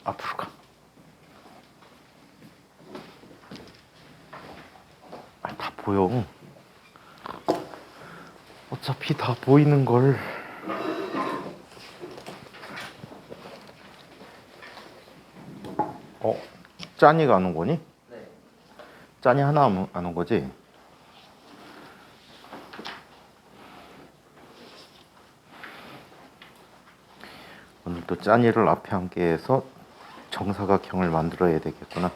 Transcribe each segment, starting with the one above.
앞으로 가. 다 보여. 어차피 다 보이는 걸. 짠이가 안 온 거니? 네. 짠이 하나 안 온 거지? 오늘도 짠이를 앞에 함께 해서 정사각형을 만들어야 되겠구나.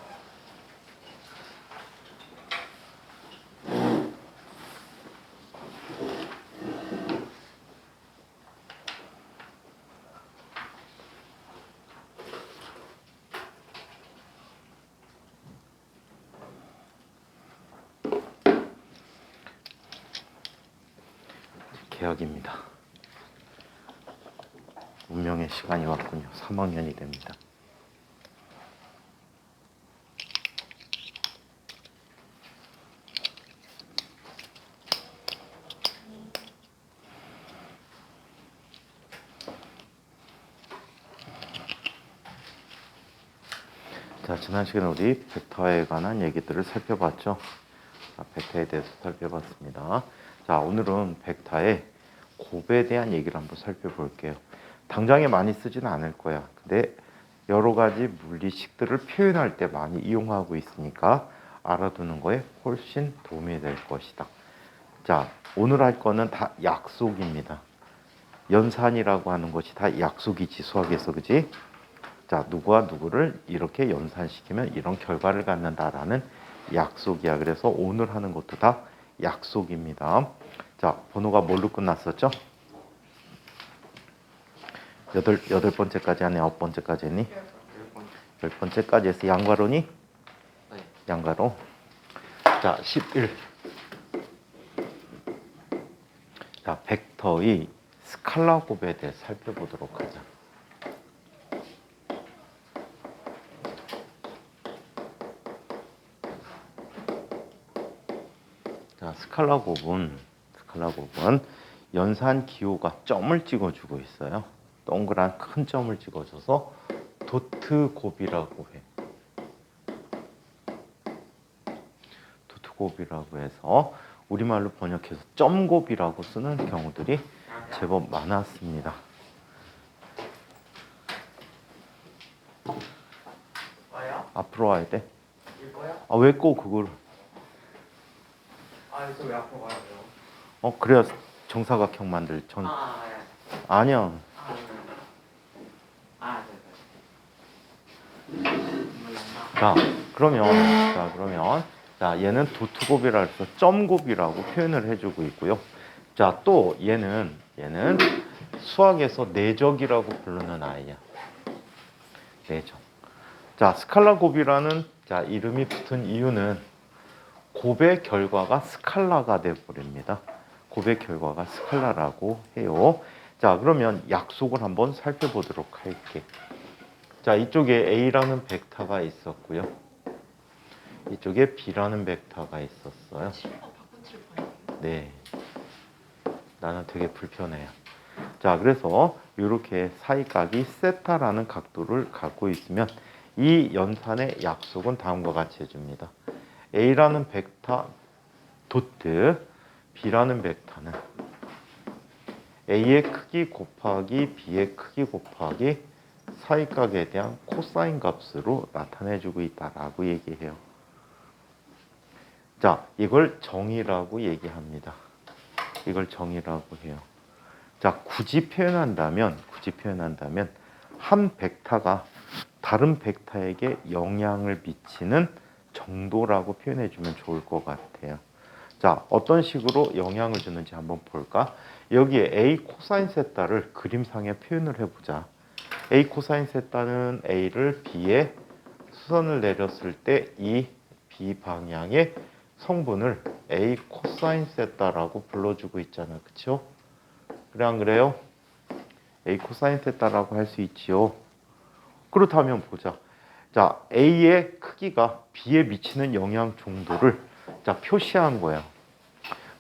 개학입니다. 운명의 시간이 왔군요. 3학년이 됩니다. 자, 지난 시간에 우리 벡터에 관한 얘기들을 살펴봤죠. 자, 벡터에 대해서 살펴봤습니다. 자, 오늘은 벡터의 곱에 대한 얘기를 한번 살펴볼게요. 당장에 많이 쓰지는 않을 거야. 근데 여러 가지 물리식들을 표현할 때 많이 이용하고 있으니까 알아두는 거에 훨씬 도움이 될 것이다. 자, 오늘 할 거는 다 약속입니다. 연산이라고 하는 것이 다 약속이지, 수학에서, 그지? 자, 누구와 누구를 이렇게 연산시키면 이런 결과를 갖는다라는 약속이야. 그래서 오늘 하는 것도 다 약속입니다. 자, 번호가 뭘로 끝났었죠? 여덟 번째까지 하네, 9번째까지 했니? 10번째까지 해서 양괄호니? 네. 양괄호. 자, 11. 자, 벡터의 스칼라 곱에 대해 살펴보도록 하자. 자, 스칼라 곱은 연산 기호가 점을 찍어주고 있어요. 동그란 큰 점을 찍어줘서 도트 곱이라고 해. 도트 곱이라고 해서 우리말로 번역해서 점곱이라고 쓰는 경우들이 제법 많았습니다. 와요? 앞으로 와야 돼. 이거요? 아, 왜 꼭 그걸? 아, 이거 왜 앞으로 가야 돼요? 그래야 정사각형 만들 전. 네. 아니야. 네. 자, 그러면 얘는 도트곱이라 해서 점곱이라고 표현을 해주고 있고요. 자, 또 얘는 수학에서 내적이라고 부르는 아이야. 내적. 자, 스칼라 곱이라는 이름이 붙은 이유는 곱의 결과가 스칼라가 되어버립니다. 곱의 결과가 스칼라라고 해요. 자, 그러면 약속을 한번 살펴보도록 할게. 자, 이쪽에 A라는 벡터가 있었고요. 이쪽에 B라는 벡터가 있었어요. 네. 나는 되게 불편해요. 자, 그래서 이렇게 사이각이 세타라는 각도를 갖고 있으면 이 연산의 약속은 다음과 같이 해줍니다. A라는 벡터 도트, B라는 벡터는 A의 크기 곱하기 B의 크기 곱하기 사이각에 대한 코사인 값으로 나타내주고 있다라고 얘기해요. 자, 이걸 정의라고 얘기합니다. 이걸 정의라고 해요. 자, 굳이 표현한다면 한 벡터가 다른 벡터에게 영향을 미치는 정도라고 표현해주면 좋을 것 같아요. 자, 어떤 식으로 영향을 주는지 한번 볼까? 여기에 A 코사인 세타를 그림상에 표현을 해보자. A 코사인 세타는 A를 B에 수선을 내렸을 때 이 B 방향의 성분을 A 코사인 세타라고 불러주고 있잖아. 그쵸? 그래, 안 그래요? A 코사인 세타라고 할 수 있지요. 그렇다면 보자. 자, A의 크기가 B에 미치는 영향 정도를 표시한 거야.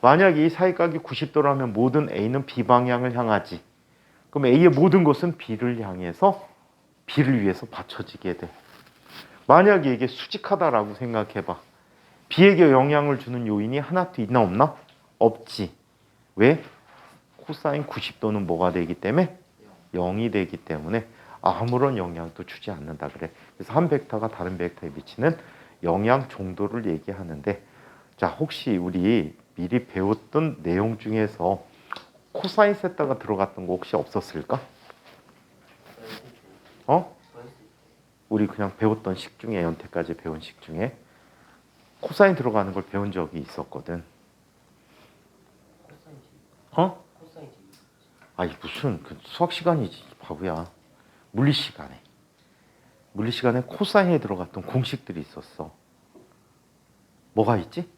만약 이 사이각이 90도라면 모든 A는 B 방향을 향하지. 그럼 A의 모든 것은 B를 향해서 B를 위해서 받쳐지게 돼. 만약에 이게 수직하다라고 생각해봐. B에게 영향을 주는 요인이 하나도 있나 없나? 없지. 왜? 코사인 90도는 뭐가 되기 때문에? 0이 되기 때문에 아무런 영향도 주지 않는다 그래. 그래서 한 벡터가 다른 벡터에 미치는 영향 정도를 얘기하는데, 자, 혹시 우리 미리 배웠던 내용 중에서 코사인 세타가 들어갔던 거 혹시 없었을까? 어? 우리 그냥 배웠던 식 중에, 연태까지 배운 식 중에 코사인 들어가는 걸 배운 적이 있었거든. 어? 아니 무슨 그 수학 시간이지 바보야. 물리 시간에 코사인에 들어갔던 공식들이 있었어. 뭐가 있지?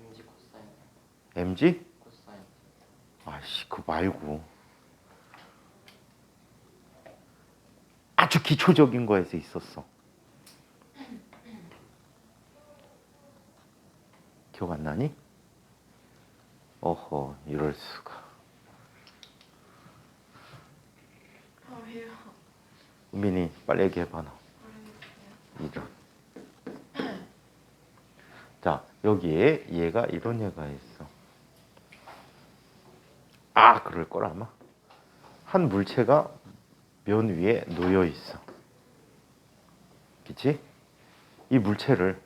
MG 코사인. mg? 코사인. 아이씨 그거 말고 아주 기초적인 거에서 있었어. 기억 안 나니? 어허 이럴 수가. 왜요? 은민이 빨리 얘기해봐 너. 이런. 자 여기에 얘가 이런 얘가 있어. 아 그럴 걸 아마. 한 물체가 면 위에 놓여 있어. 그치? 이 물체를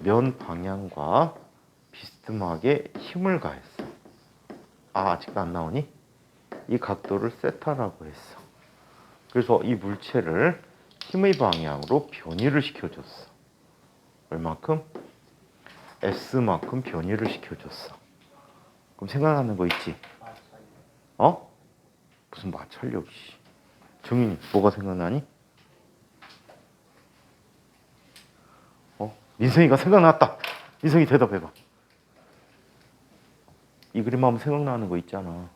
면 방향과 비스듬하게 힘을 가했어. 아 아직도 안 나오니? 이 각도를 세타라고 했어. 그래서 이 물체를 힘의 방향으로 변이를 시켜줬어. 얼만큼? S만큼 변이를 시켜줬어. 그럼 생각나는 거 있지? 어? 무슨 마찰력이. 정인이 뭐가 생각나니? 어? 민성이가 생각났다. 민성이 대답해봐. 이 그림 하면 생각나는 거 있잖아.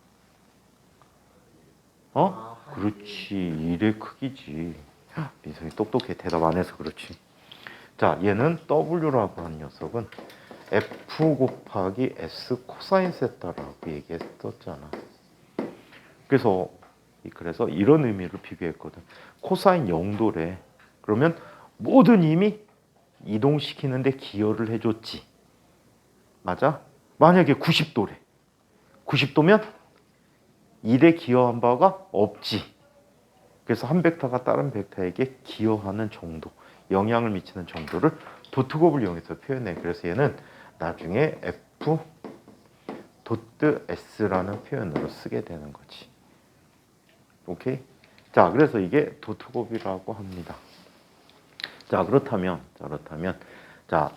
어? 그렇지. 일의 크기지. 민성이 똑똑해. 대답 안 해서 그렇지. 자, 얘는 W라고 하는 녀석은 F 곱하기 S 코사인 세타라고 얘기했었잖아. 그래서 이런 의미를 비교했거든. 코사인 0도래. 그러면 모든 힘이 이동시키는데 기여를 해줬지. 맞아? 만약에 90도래. 90도면 1에 기여한 바가 없지. 그래서 한 벡터가 다른 벡터에게 기여하는 정도, 영향을 미치는 정도를 도트곱을 이용해서 표현해. 그래서 얘는 나중에 F 도트 S라는 표현으로 쓰게 되는 거지. 오케이? 자, 그래서 이게 도트곱이라고 합니다. 자, 그렇다면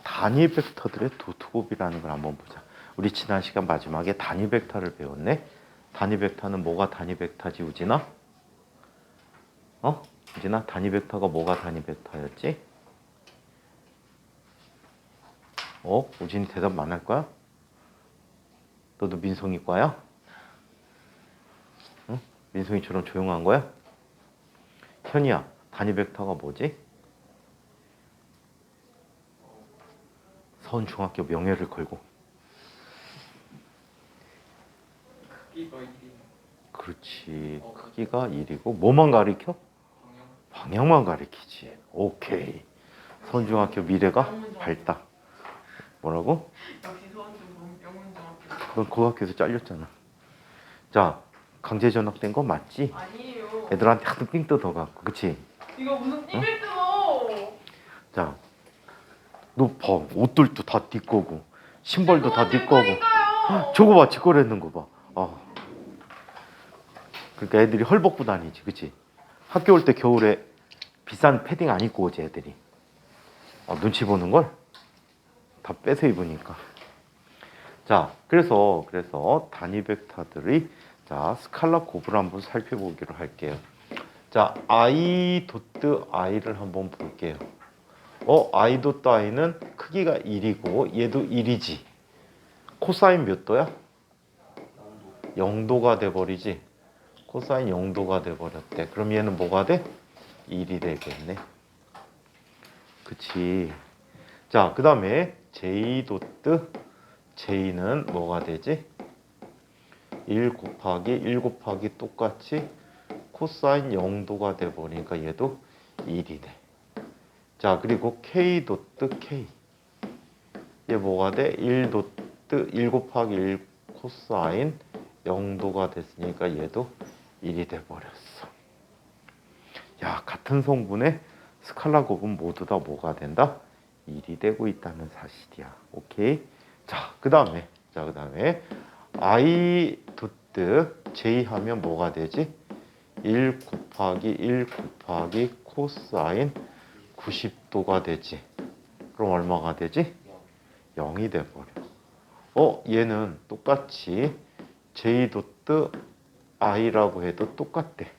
단위 벡터들의 도트곱이라는 걸 한번 보자. 우리 지난 시간 마지막에 단위 벡터를 배웠네. 단위 벡터는 뭐가 단위 벡터지, 우진아? 우진아, 단위 벡터가 뭐가 단위 벡터였지? 우진이 대답 안 할 거야? 너도 민성이 과야? 응? 민성이처럼 조용한 거야? 현이야, 단위 벡터가 뭐지? 서울중학교 명예를 걸고. 크기가 1인. 그렇지. 크기가 1이고 뭐만 가리켜? 방향만 가리키지. 오케이. 서울중학교 미래가 밝다. 뭐라고? 역시 서원중 명문중학교. 너 그 학교에서 잘렸잖아. 자, 강제 전학된 거 맞지? 아니에요. 애들한테 하도 삥 뜯어갖고, 그치? 이거 무슨 띠를 뜯어? 자, 너 봐. 옷들도 다 네 거고, 신발도 다 네 거고. 거니까요. 저거 봐, 지 거랬는 거 봐. 그러니까 애들이 헐벗고 다니지, 그치? 학교 올 때 겨울에 비싼 패딩 안 입고 오지, 애들이. 눈치 보는 걸? 다 뺏어 입으니까. 자, 그래서 단위 벡터들이 스칼라 곱을 한번 살펴보기로 할게요. 자, I 도트 I를 한번 볼게요. I 도트 I는 크기가 1이고 얘도 1이지. 코사인 몇 도야? 0도가 돼버리지. 코사인 0도가 돼버렸대. 그럼 얘는 뭐가 돼? 1이 되겠네. 그치. 자, 그 다음에 J 도트 J는 뭐가 되지? 1 곱하기 똑같이 코사인 0도가 돼 버리니까 얘도 1이 돼. 자, 그리고 K 도트 K. 얘 뭐가 돼? 1 도트 1 곱하기 1 코사인 0도가 됐으니까 얘도 1이 돼 버렸어. 야, 같은 성분의 스칼라 곱은 모두 다 뭐가 된다? 1이 되고 있다는 사실이야. 오케이? 자, 그다음에 I 도트 J 하면 뭐가 되지? 1 곱하기 1 곱하기 코사인 90도가 되지. 그럼 얼마가 되지? 0이 돼 버려. 얘는 똑같이 J 도트 I라고 해도 똑같대.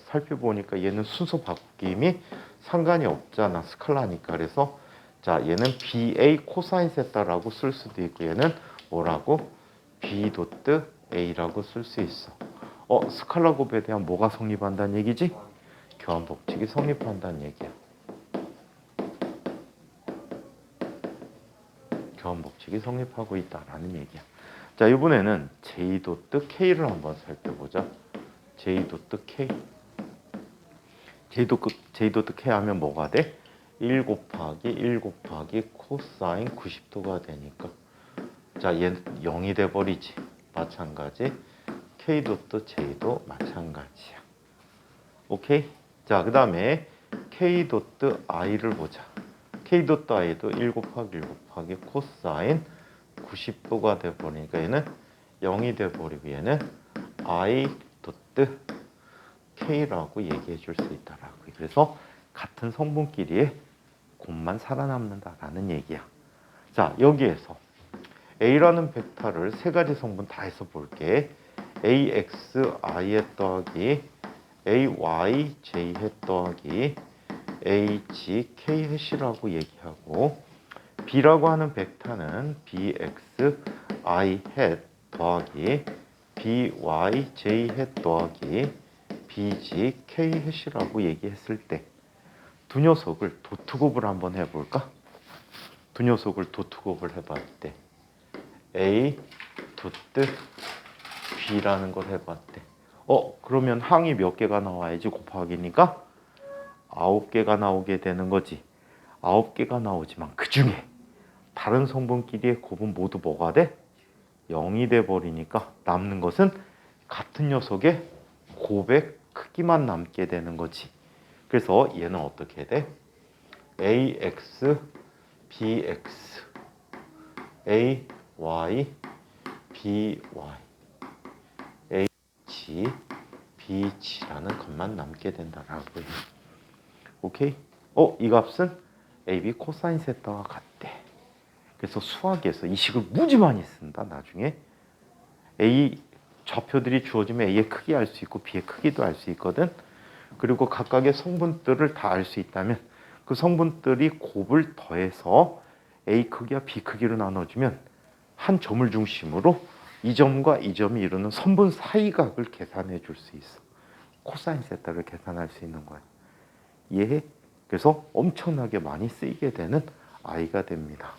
살펴보니까 얘는 순서 바뀜이 상관이 없잖아. 스칼라니까. 그래서 자, 얘는 BA 코사인 세타라고 쓸 수도 있고 얘는 뭐라고? B 도트 A라고 쓸 수 있어. 스칼라 곱에 대한 뭐가 성립한다는 얘기지? 교환 법칙이 성립한다는 얘기야. 교환 법칙이 성립하고 있다라는 얘기야. 자, 이번에는 J 도트 K를 한번 살펴보자. J 도트 K. J 도트 K 하면 뭐가 돼? 1 곱하기 1 곱하기 코사인 90도가 되니까 자, 얘는 0이 돼 버리지. 마찬가지. K 도트 J도 마찬가지야. 오케이? 자, 그다음에 K 도트 I를 보자. K 도트 I도 1 곱하기 1 곱하기 코사인 90도가 돼 버리니까 얘는 0이 돼 버리고 얘는 I 도트 K라고 얘기해 줄 수 있다라고. 그래서 같은 성분끼리의 곱만 살아남는다라는 얘기야. 자, 여기에서 A라는 벡터를 세 가지 성분 다 해서 볼게. AX I에 더하기 AY J 해 더하기 H K 해시라고 얘기하고 B라고 하는 벡터는 BX I 해 더하기 BY J 해 더하기 BG K 해시라고 얘기했을 때 두 녀석을 도트곱을 한번 해볼까? 두 녀석을 도트곱을 해봤을 때 A 도트 B라는 걸 해봤대. 그러면 항이 몇 개가 나와야지 곱하기니까 9개가 나오게 되는 거지. 9개가 나오지만 그 중에 다른 성분끼리의 곱은 모두 뭐가 돼? 0이 돼 버리니까 남는 것은 같은 녀석의 곱의 크기만 남게 되는 거지. 그래서 얘는 어떻게 돼? AX, BX, AY, BY, H, BG라는 것만 남게 된다라고 해. 오케이? 이 값은 AB 코사인 세타와 같대. 그래서 수학에서 이 식을 무지 많이 쓴다. 나중에 A 좌표들이 주어지면 A의 크기 알 수 있고 B의 크기도 알 수 있거든. 그리고 각각의 성분들을 다 알 수 있다면 그 성분들이 곱을 더해서 A 크기와 B 크기로 나눠주면 한 점을 중심으로 이 점과 이 점이 이루는 선분 사이각을 계산해 줄 수 있어. 코사인 세타를 계산할 수 있는 거야. 이해해? 그래서 엄청나게 많이 쓰이게 되는 I가 됩니다.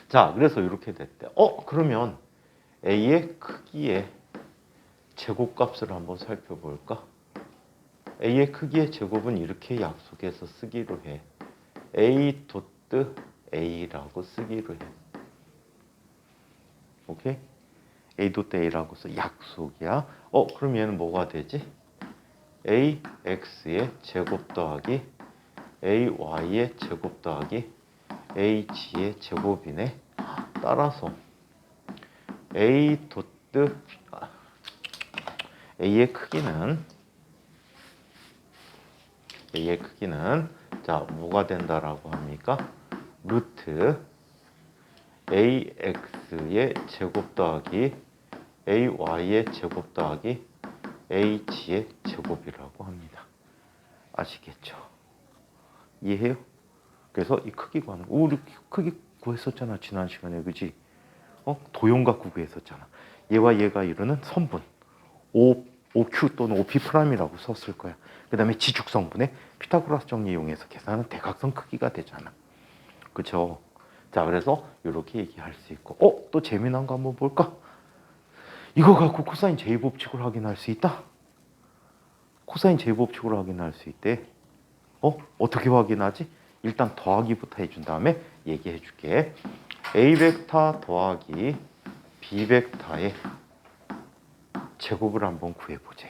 자, 그래서 이렇게 됐대. 그러면 A의 크기의 제곱값을 한번 살펴볼까? A의 크기의 제곱은 이렇게 약속해서 쓰기로 해. A 도트 A라고 쓰기로 해. 오케이? A 도트 A라고 써. 약속이야. 그럼 얘는 뭐가 되지? AX의 제곱 더하기 AY의 제곱 더하기 AG의 제곱이네. 따라서 A 도트 A의 크기는 자, 뭐가 된다라고 합니까? 루트 AX의 제곱 더하기 AY의 제곱 더하기 AG의 제곱이라고 합니다. 아시겠죠? 이해해요? 그래서 이 크기 구하는 거. 우리 크기 구했었잖아. 지난 시간에. 그지? 도형각 구했었잖아. 얘와 얘가 이루는 선분 OQ 또는 OP'이라고 썼을 거야. 그 다음에 지축성분의 피타고라스 정리 이용해서 계산하는 대각선 크기가 되잖아. 그쵸? 자, 그래서 이렇게 얘기할 수 있고 또 재미난 거 한번 볼까? 이거 갖고 코사인 제곱법칙을 확인할 수 있다? 코사인 제곱식으로 확인할 수 있대. 어떻게 확인하지? 일단 더하기부터 해준 다음에 얘기해 줄게. A 벡터 더하기 B 벡터의 제곱을 한번 구해보지.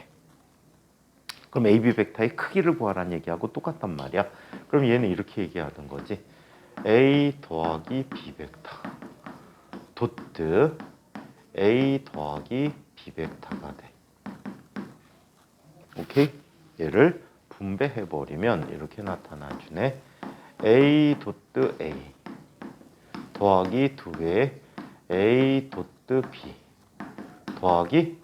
그럼 AB 벡터의 크기를 구하라는 얘기하고 똑같단 말이야. 그럼 얘는 이렇게 얘기하던 거지. A 더하기 B 벡터 도트 A 더하기 B 벡터가 돼. 오케이? 얘를 분배해버리면 이렇게 나타나주네. A 도트 A 더하기 2배의 A 도트 B 더하기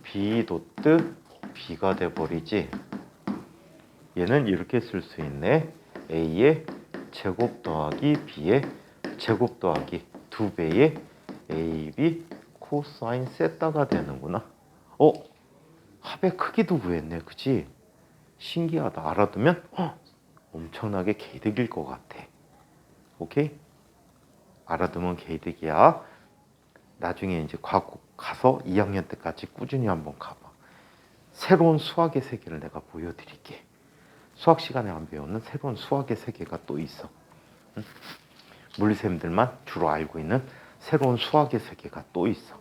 B 도트 B가 돼버리지. 얘는 이렇게 쓸 수 있네. A의 제곱 더하기 B의 제곱 더하기 2배의 AB 코사인 세타가 되는구나. 합의 크기도 구했네. 그치? 신기하다. 알아두면 엄청나게 개이득일 것 같아. 오케이? 알아두면 개이득이야. 나중에 이제 가서 2학년 때까지 꾸준히 한번 가봐. 새로운 수학의 세계를 내가 보여드릴게. 수학 시간에 안 배우는 새로운 수학의 세계가 또 있어. 응? 물리쌤들만 주로 알고 있는 새로운 수학의 세계가 또 있어.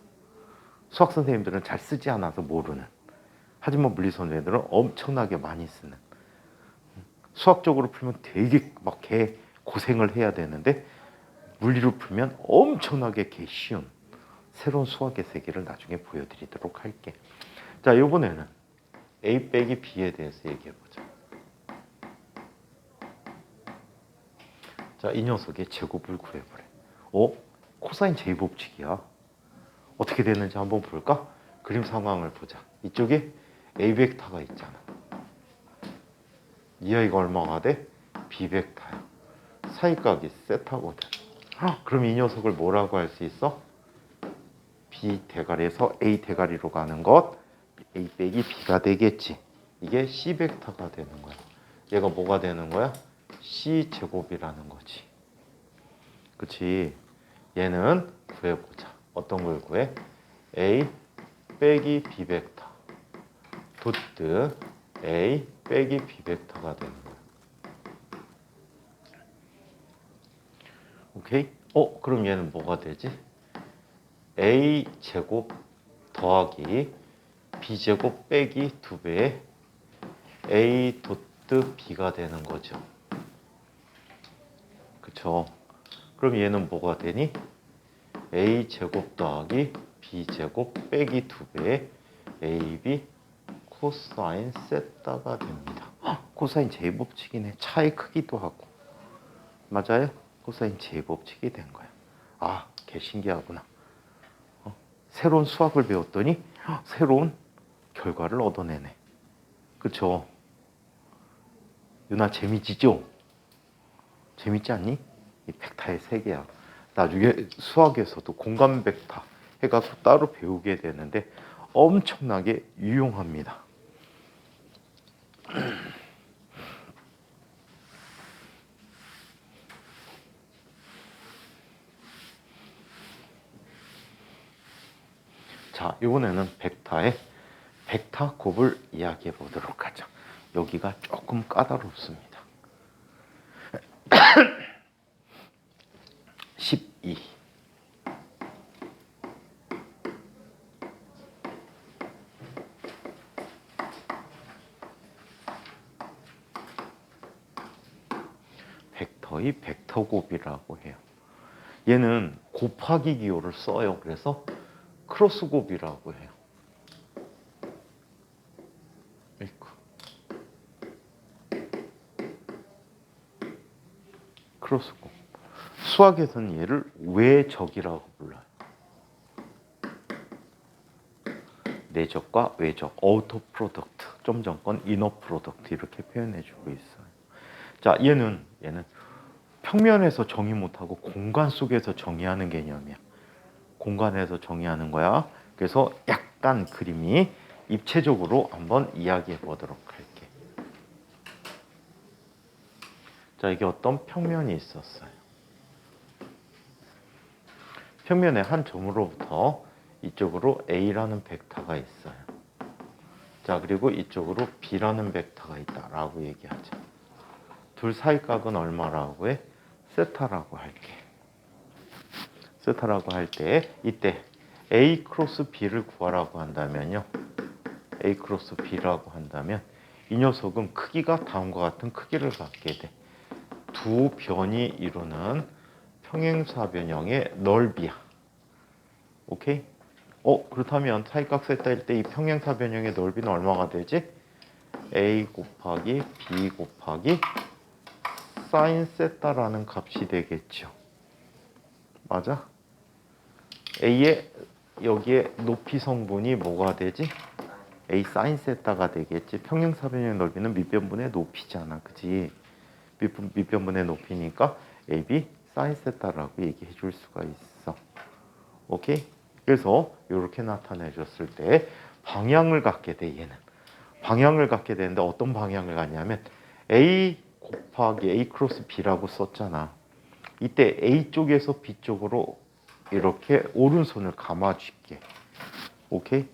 수학 선생님들은 잘 쓰지 않아서 모르는. 하지만 물리 선생님들은 엄청나게 많이 쓰는. 수학적으로 풀면 되게 막 개 고생을 해야 되는데 물리로 풀면 엄청나게 개 쉬운 새로운 수학의 세계를 나중에 보여드리도록 할게. 자, 이번에는 A 빼기 B에 대해서 얘기해보자. 자, 이 녀석의 제곱을 구해보래. 코사인 제곱식이야. 어떻게 되는지 한번 볼까? 그림 상황을 보자. 이쪽에 A 벡터가 있잖아. 이 아이가 얼마가 돼? B 벡터야. 사이각이 세타거든. 그럼 이 녀석을 뭐라고 할 수 있어? B 대가리에서 A 대가리로 가는 것 A 빼기 B가 되겠지. 이게 C 벡터가 되는 거야. 얘가 뭐가 되는 거야? C 제곱이라는 거지. 그치? 얘는 구해보자. 어떤 걸 구해? A 빼기 B 벡터 도트 A 빼기 B 벡터가 되는 거야. 오케이? 그럼 얘는 뭐가 되지? A 제곱 더하기 B 제곱 빼기 2배의 A 도트 B가 되는 거죠. 그쵸? 그럼 얘는 뭐가 되니? A 제곱 더하기 B 제곱 빼기 2배의 AB 코사인 세타가 됩니다. 코사인 제곱식이네. 차의 크기도 하고. 맞아요? 코사인 제곱식이 된 거야. 개 신기하구나. 새로운 수학을 배웠더니 새로운 결과를 얻어내네. 그쵸? 유나 재미지죠? 재밌지 않니? 이 벡터의 세계야. 나중에 수학에서도 공간 벡터 해가지고 따로 배우게 되는데 엄청나게 유용합니다. 자, 이번에는 벡터 곱을 이야기해 보도록 하죠. 여기가 조금 까다롭습니다. 12 벡터의 벡터 곱이라고 해요. 얘는 곱하기 기호를 써요. 그래서 크로스 곱이라고 해요. 크로스 곱. 수학에서는 얘를 외적이라고 불러요. 내적과 외적, 아우터 프로덕트, 좀 전건 이너 프로덕트 이렇게 표현해주고 있어요. 자, 얘는 평면에서 정의 못하고 공간 속에서 정의하는 개념이야. 공간에서 정의하는 거야. 그래서 약간 그림이 입체적으로 한번 이야기해 보도록 할게. 자, 이게 어떤 평면이 있었어요. 평면의 한 점으로부터 이쪽으로 A라는 벡터가 있어요. 자, 그리고 이쪽으로 B라는 벡터가 있다라고 얘기하죠. 둘 사이 각은 얼마라고 해? 세타라고 할게. 세타라고 할 때 이때 A 크로스 B를 구하라고 한다면요. A 크로스 B라고 한다면 이 녀석은 크기가 다음과 같은 크기를 갖게 돼. 두 변이 이루는 평행사변형의 넓이야. 오케이? 그렇다면 사이각 세타일 때 이 평행사변형의 넓이는 얼마가 되지? A 곱하기 B 곱하기 사인 세타라는 값이 되겠죠. 맞아? A의 여기에 높이 성분이 뭐가 되지? A 사인 세타가 되겠지. 평행사변형의 넓이는 밑변분의 높이잖아. 그치? 밑변분의 높이니까 AB 사인 세타라고 얘기해 줄 수가 있어. 오케이? 그래서 이렇게 나타내 줬을 때 방향을 갖게 돼. 얘는 방향을 갖게 되는데 어떤 방향을 갖냐면 A 곱하기 A 크로스 B라고 썼잖아. 이때 A 쪽에서 B 쪽으로 이렇게 오른손을 감아줄게. 오케이?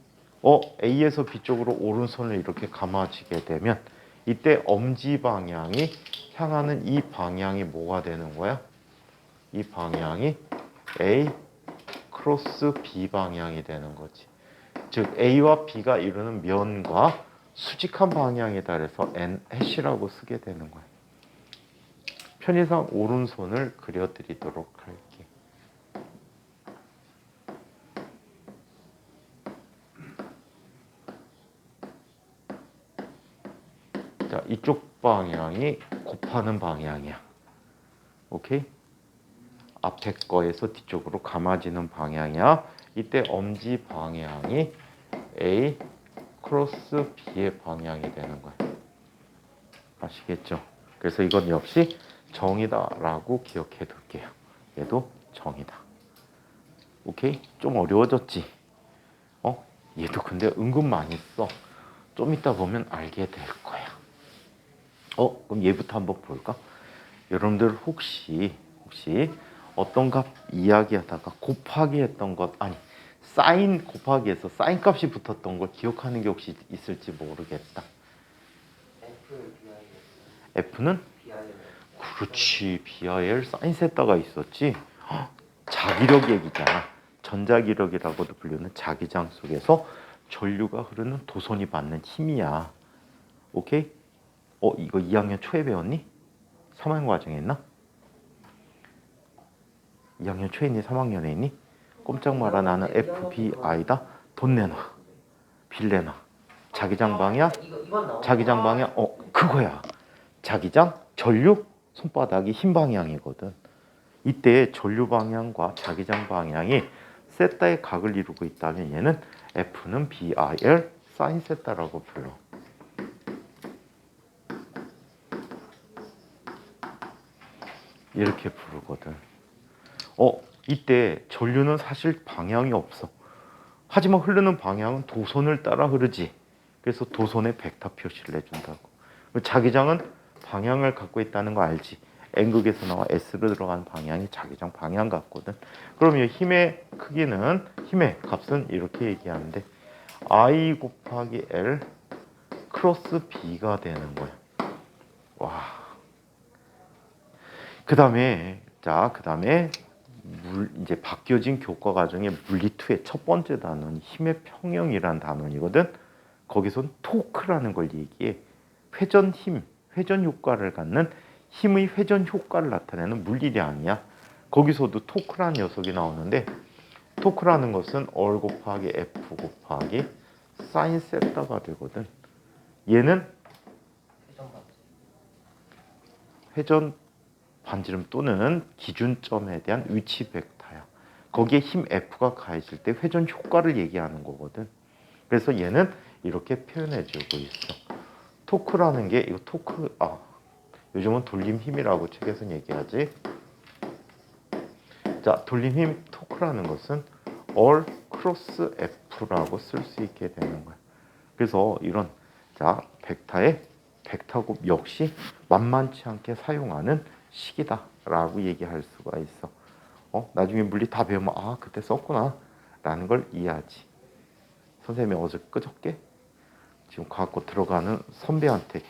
A에서 B 쪽으로 오른손을 이렇게 감아주게 되면 이때 엄지 방향이 향하는 이 방향이 뭐가 되는 거야? 이 방향이 A 크로스 B 방향이 되는 거지. 즉 A와 B가 이루는 면과 수직한 방향에 달해서 N 해시라고 쓰게 되는 거야. 편의상 오른손을 그려드리도록 할게. 자, 이쪽 방향이 곱하는 방향이야. 오케이? 앞에 거에서 뒤쪽으로 감아지는 방향이야. 이때 엄지 방향이 A 크로스 B의 방향이 되는 거야. 아시겠죠? 그래서 이건 역시 정이다라고 기억해 둘게요. 얘도 정이다. 오케이? 좀 어려워졌지? 얘도 근데 은근 많이 써. 좀 이따 보면 알게 될 거야. 그럼 얘부터 한번 볼까? 여러분들 혹시 어떤 값 이야기하다가 곱하기 했던 것, 아니 사인 곱하기해서 사인 값이 붙었던 걸 기억하는 게 혹시 있을지 모르겠다. F는? 그렇지, BIL 사인 세타가 있었지. 자기력 얘기잖아. 전자기력이라고도 불리는 자기장 속에서 전류가 흐르는 도선이 받는 힘이야. 오케이? 이거 2학년 초에 배웠니? 3학년 과정에 있나? 2학년 초에 있니? 3학년에 있니? 꼼짝 마라, 나는 FBI다. 돈 내놔. 빌 내놔. 자기장 방향? 자기장 방향? 그거야. 자기장, 전류, 손바닥이 흰 방향이거든. 이때 전류 방향과 자기장 방향이 세타의 각을 이루고 있다면 얘는 F는 BIL 사인 세타라고 불러. 이렇게 부르거든. 이때 전류는 사실 방향이 없어. 하지만 흐르는 방향은 도선을 따라 흐르지. 그래서 도선의 벡터 표시를 해준다고. 자기장은 방향을 갖고 있다는 거 알지? N극에서 나와 S로 들어가는 방향이 자기장 방향 같거든. 그럼 이 힘의 크기는, 힘의 값은 이렇게 얘기하는데 I 곱하기 L 크로스 B가 되는 거야. 와. 그 다음에 이제 바뀌어진 교과 과정의 물리2의 첫 번째 단어는 힘의 평형이라는 단어이거든. 거기선 토크라는 걸 얘기해. 회전 힘, 회전 효과를 갖는 힘의 회전 효과를 나타내는 물리량이야. 거기서도 토크라는 녀석이 나오는데 토크라는 것은 얼 곱하기 F 곱하기 사인 세타가 되거든. 얘는 회전 반지름 또는 기준점에 대한 위치 벡터야. 거기에 힘 F가 가해질 때 회전 효과를 얘기하는 거거든. 그래서 얘는 이렇게 표현해주고 있어. 토크라는 게 이거 토크, 요즘은 돌림 힘이라고 책에서는 얘기하지. 자, 돌림 힘 토크라는 것은 all 크로스 F라고 쓸 수 있게 되는 거야. 그래서 이런 벡터의 벡터곱 역시 만만치 않게 사용하는 식이다라고 얘기할 수가 있어. 나중에 물리 다 배우면 그때 썼구나 라는 걸 이해하지. 선생님이 어제 그저께 지금 갖고 들어가는 선배한테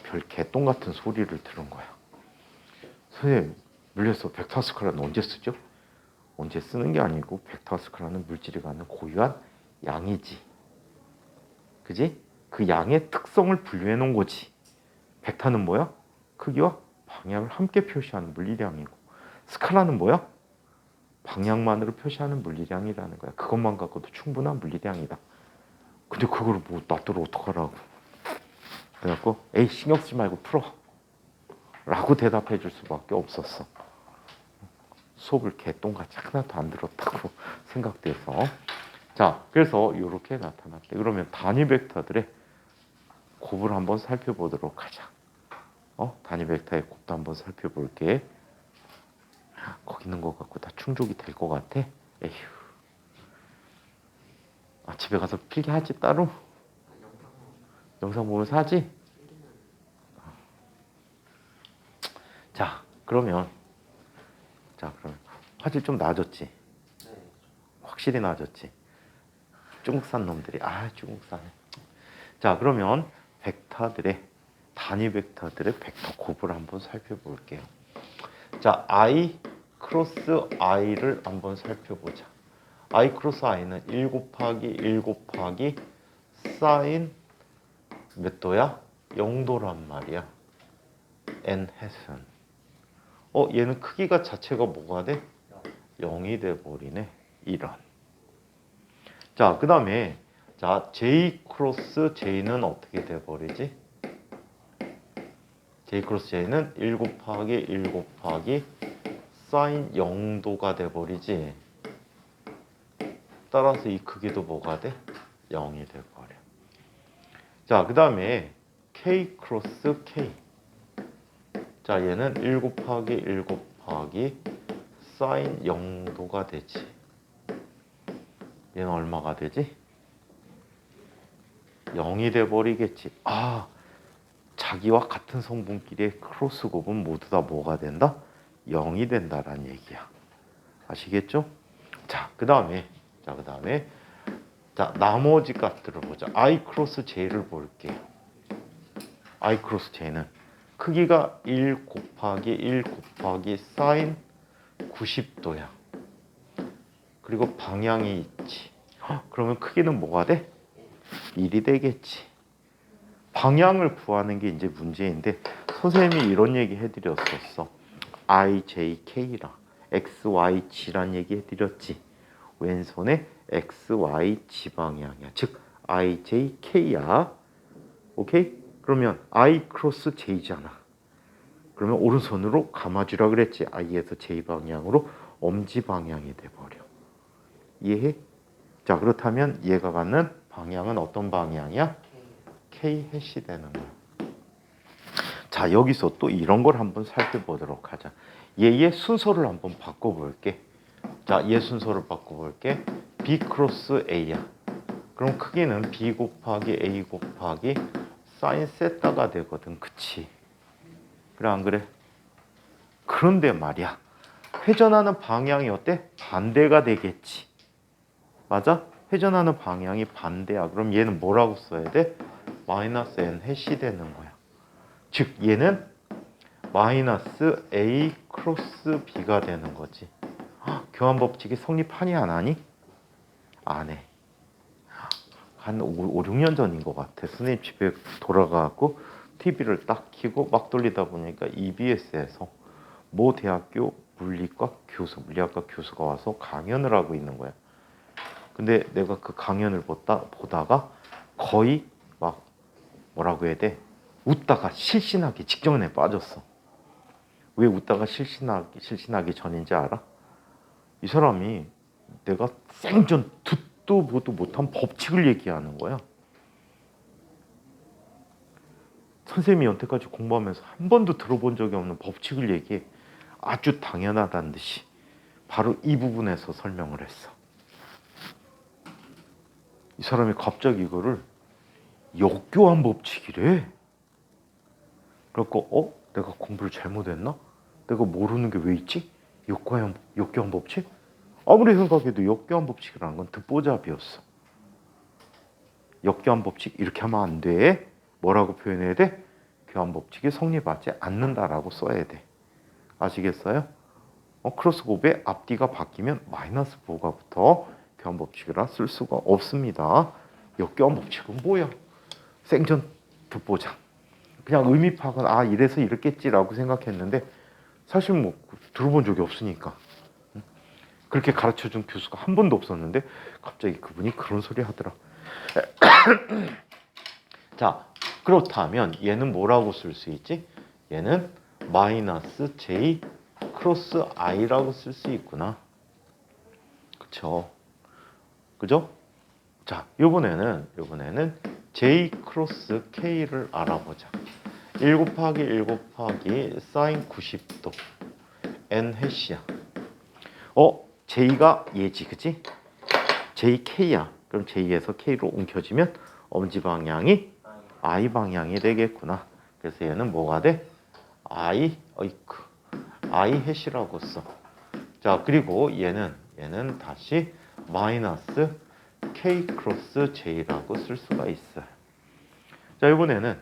별 개똥 같은 소리를 들은 거야. 선생님, 물려서 벡터스칼라는 언제 쓰죠? 언제 쓰는 게 아니고 벡터스칼라는 물질이 갖는 고유한 양이지. 그지? 그 양의 특성을 분류해 놓은 거지. 벡터는 뭐야? 크기와 방향을 함께 표시하는 물리량이고, 스칼라는 뭐야? 방향만으로 표시하는 물리량이라는 거야. 그것만 갖고도 충분한 물리량이다. 근데 그걸 뭐 놔두러 어떡하라고. 그래갖고 에이 신경 쓰지 말고 풀어 라고 대답해 줄 수밖에 없었어. 수업을 개똥같이 하나도 안 들었다고 생각돼서. 자, 그래서 이렇게 나타났대. 그러면 단위 벡터들의 곱을 한번 살펴보도록 하자. 단위 벡터의 곱도 한번 살펴볼게. 거기 있는 거 갖고 다 충족이 될 것 같아? 에휴. 집에 가서 필기하지 따로? 영상 보면서 하지? 자, 그러면 화질 좀 나아졌지? 확실히 나아졌지? 중국산 놈들이 중국산. 자, 그러면 벡터들의 단위 벡터들의 벡터 곱을 한번 살펴볼게요. 자, i 크로스 i를 한번 살펴보자. i 크로스 i는 1 곱하기 1 곱하기 사인 몇 도야? 0도란 말이야. n 햇은. 얘는 크기가 자체가 뭐가 돼? 0이 돼버리네. 이런. 자, 그 다음에 자 j 크로스 j는 어떻게 돼버리지? j 크로스 j는 1 곱하기 1 곱하기 사인 0도가 돼버리지. 따라서 이 크기도 뭐가 돼? 0이 돼버려. 자, 그 다음에 k 크로스 k. 자, 얘는 1 곱하기 1 곱하기 사인 0도가 되지. 얘는 얼마가 되지? 0이 돼버리겠지. 자기와 같은 성분끼리의 크로스 곱은 모두 다 뭐가 된다? 0이 된다라는 얘기야. 아시겠죠? 자, 그 다음에 나머지 값들을 보자. i 크로스 j를 볼게요. i 크로스 j는 크기가 1 곱하기 1 곱하기 사인 90도야. 그리고 방향이 있지. 그러면 크기는 뭐가 돼? 1이 되겠지. 방향을 구하는 게 이제 문제인데 선생님이 이런 얘기 해드렸었어. i, j, k라 x, y, g란 얘기 해드렸지. 왼손에 x, y, g 방향이야. 즉 i, j, k야. 오케이? 그러면 i 크로스 j잖아. 그러면 오른손으로 감아주라 그랬지. i에서 j 방향으로 엄지 방향이 돼버려. 이해해? 자, 그렇다면 얘가 갖는 방향은 어떤 방향이야? k 해시 되는 거야. 자, 여기서 또 이런 걸 한번 살펴보도록 하자. 얘의 순서를 한번 바꿔볼게. 자, 얘 순서를 바꿔볼게. b 크로스 a야. 그럼 크기는 b 곱하기 a 곱하기 사인 세타가 되거든. 그치? 그래, 안 그래? 그런데 말이야, 회전하는 방향이 어때? 반대가 되겠지. 맞아? 회전하는 방향이 반대야. 그럼 얘는 뭐라고 써야 돼? 마이너스 n 해시 되는 거야. 즉 얘는 마이너스 a 크로스 b가 되는 거지. 교환 법칙이 성립하니 안 하니? 안 해. 한 5, 6년 전인 것 같아. 선생님 집에 돌아가고 TV를 딱 켜고 막 돌리다 보니까 EBS에서 모 대학교 물리학과 교수가 와서 강연을 하고 있는 거야. 근데 내가 그 강연을 보다가 거의 막 뭐라고 해야 돼? 웃다가 실신하기 직전에 빠졌어. 왜 웃다가 실신하기 전인지 알아? 이 사람이 내가 생전 듣도 보도 못한 법칙을 얘기하는 거야. 선생님이 여태까지 공부하면서 한 번도 들어본 적이 없는 법칙을 얘기해. 아주 당연하다는 듯이 바로 이 부분에서 설명을 했어. 이 사람이 갑자기 이거를 역교환 법칙이래. 그래갖고 내가 공부를 잘못했나? 내가 모르는 게 왜 있지? 역교환 법칙? 아무리 생각해도 역교환 법칙이라는 건 듣보잡이었어. 역교환 법칙 이렇게 하면 안 돼. 뭐라고 표현해야 돼? 교환 법칙이 성립하지 않는다라고 써야 돼. 아시겠어요? 크로스 곱의 앞뒤가 바뀌면 마이너스 부호가 붙어 교환 법칙이라 쓸 수가 없습니다. 역교환 법칙은 뭐야? 생전 듣보장. 그냥 의미 파악은 이래서 이랬겠지라고 생각했는데 사실 뭐 들어본 적이 없으니까 그렇게 가르쳐준 교수가 한 번도 없었는데 갑자기 그분이 그런 소리 하더라. 자, 그렇다면 얘는 뭐라고 쓸 수 있지? 얘는 마이너스 j 크로스 i라고 쓸 수 있구나. 그쵸? 그죠? 자, 요번에는 j 크로스 k를 알아보자. 1 곱하기 1 곱하기 사인 90도 n 해시야. j가 얘지, 그치? jk야. 그럼 j에서 k로 옮겨지면 엄지 방향이 i 방향이 되겠구나. 그래서 얘는 뭐가 돼? i 해시라고 써. 자, 그리고 얘는 다시 마이너스 k 크로스 j라고 쓸 수가 있어요. 자, 이번에는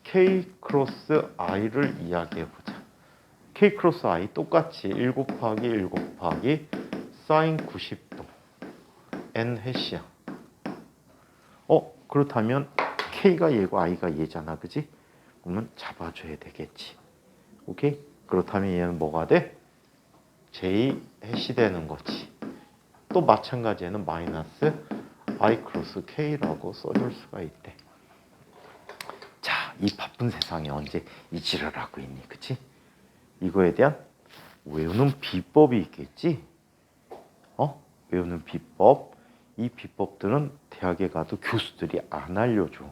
k 크로스 i를 이야기해 보자. k 크로스 i 똑같이 1 곱하기 1 곱하기 사인 90도 n 해시야. 그렇다면 k가 얘고 i가 얘잖아, 그지? 그러면 잡아줘야 되겠지. 오케이? 그렇다면 얘는 뭐가 돼? j 해시 되는 거지. 또 마찬가지에는 마이너스 i 크로스 k라고 써줄 수가 있대. 자, 이 바쁜 세상에 언제 이 지랄 하고 있니, 그치? 이거에 대한 외우는 비법이 있겠지? 외우는 비법. 이 비법들은 대학에 가도 교수들이 안 알려줘.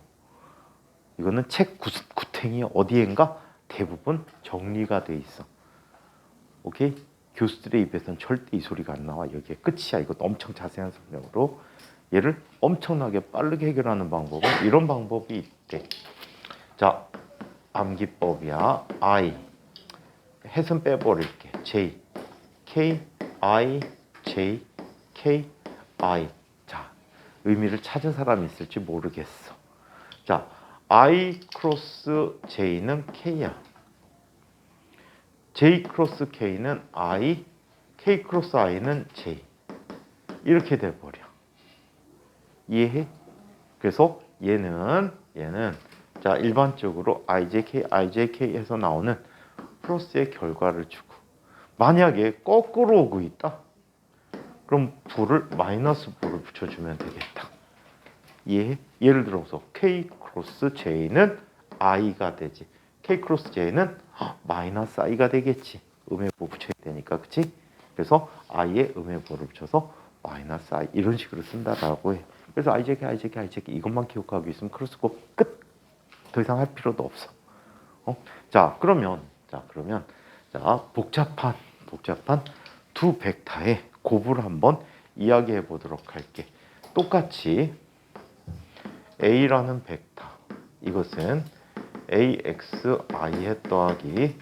이거는 책 구탱이 어디엔가 대부분 정리가 돼 있어. 오케이? 교수들의 입에서는 절대 이 소리가 안 나와. 여기에 끝이야. 이것도 엄청 자세한 설명으로. 얘를 엄청나게 빠르게 해결하는 방법은 이런 방법이 있대. 자, 암기법이야. I. 해선 빼버릴게. J. K, I, J, K, I. 자, 의미를 찾은 사람이 있을지 모르겠어. 자, I 크로스 J는 K야. J 크로스 K는 I, K 크로스 I는 J. 이렇게 돼버려. 이해해? 그래서 얘는 자, 일반적으로 IJK, IJK 해서 나오는 플러스의 결과를 주고, 만약에 거꾸로 오고 있다. 그럼 마이너스 부를 붙여주면 되겠다. 이해해? 예를 들어서 K 크로스 J는 I가 되지. K 크로스 J는 마이너스 I가 되겠지. 음해부 붙여야 되니까, 그치? 그래서 I에 음해부를 붙여서 마이너스 I 이런 식으로 쓴다라고 해. 그래서 IJK 이것만 기억하고 있으면 크로스고 끝. 더 이상 할 필요도 없어. 자, 그러면 복잡한 두 벡터의 곱을 한번 이야기해 보도록 할게. 똑같이 A라는 벡터, 이것은 AXI 더하기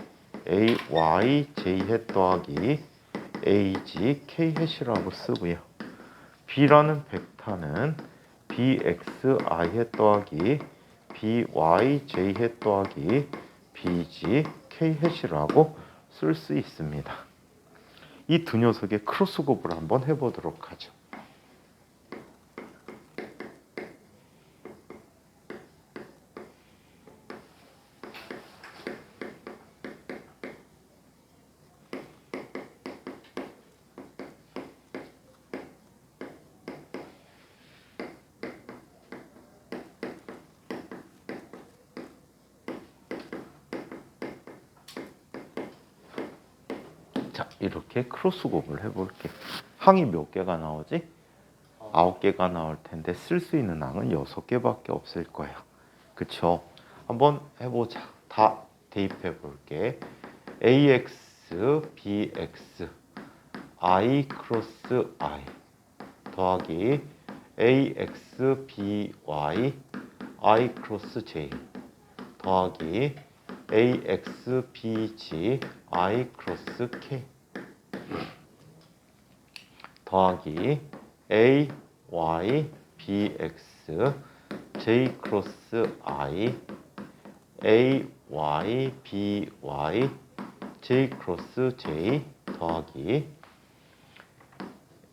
AYJ 더하기 AGK 해시라고 쓰고요. B라는 벡터는 BXI 더하기 BYJ 더하기 BGK 해시라고 쓸 수 있습니다. 이 두 녀석의 크로스 곱을 한번 해보도록 하죠. 자, 이렇게 크로스 곱을 해볼게. 항이 몇 개가 나오지? 9개가 나올 텐데 쓸 수 있는 항은 6개밖에 없을 거야. 그쵸? 한번 해보자. 다 대입해 볼게. AX, BX, I 크로스 I 더하기 AX, BY, I 크로스 J 더하기 AX, BG, I 크로스 K 더하기 A, Y, BX J 크로스 I A Y B Y J 크로스 J 더하기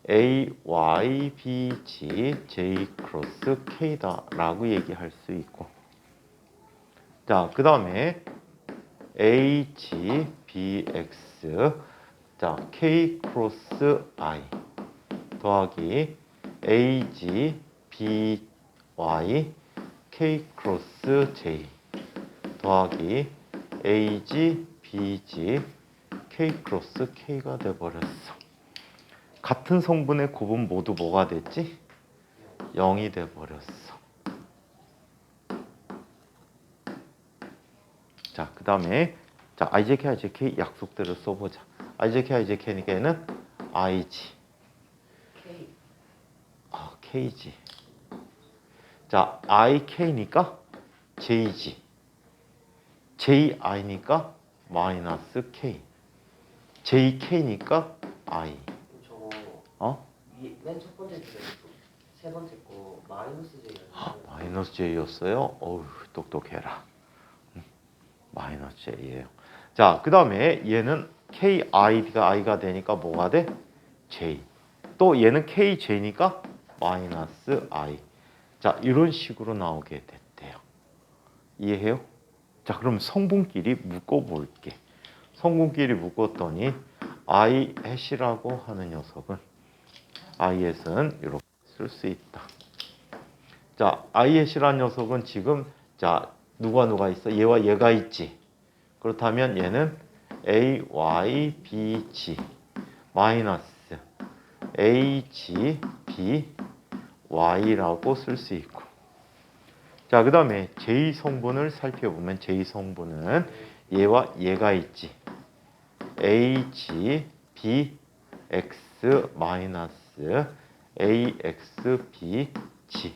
A Y B G J 크로스 K다 라고 얘기할 수 있고, 자 그 다음에 A G B X 자 K 크로스 I 더하기 A G B Y K 크로스 J 더하기 A G B G K 크로스 K가 돼버렸어. 같은 성분의 곱은 모두 뭐가 됐지? 0이 돼버렸어. 자, 그 다음에 자 IJK, IJK 약속대로 써보자. IJK, IJK니까 얘는 IG K. KG. 자, IK니까 JG. JI니까 마이너스 K. JK니까 I. 저거 어? 맨 첫 번째 줄에 세 번째 거 마이너스 J였는데 마이너스 J였어요? 어우, 똑똑해라. 마이너스 J예요. 자, 그 다음에 얘는 KI가 I가 되니까 뭐가 돼? J. 또 얘는 KJ니까 마이너스 I. 자, 이런 식으로 나오게 됐대요. 이해해요? 자, 그럼 성분끼리 묶어볼게. 성분끼리 묶었더니 I 해시라고 하는 녀석은 IS는 이렇게 쓸 수 있다. 자, I 해시라는 녀석은 지금 자 누가 있어? 얘와 얘가 있지. 그렇다면 얘는 A, Y, B, G 마이너스 A, G, B, Y라고 쓸 수 있고, 자, 그 다음에 J 성분을 살펴보면 J 성분은 얘와 얘가 있지. A, G, B, X 마이너스 A, X, B, G.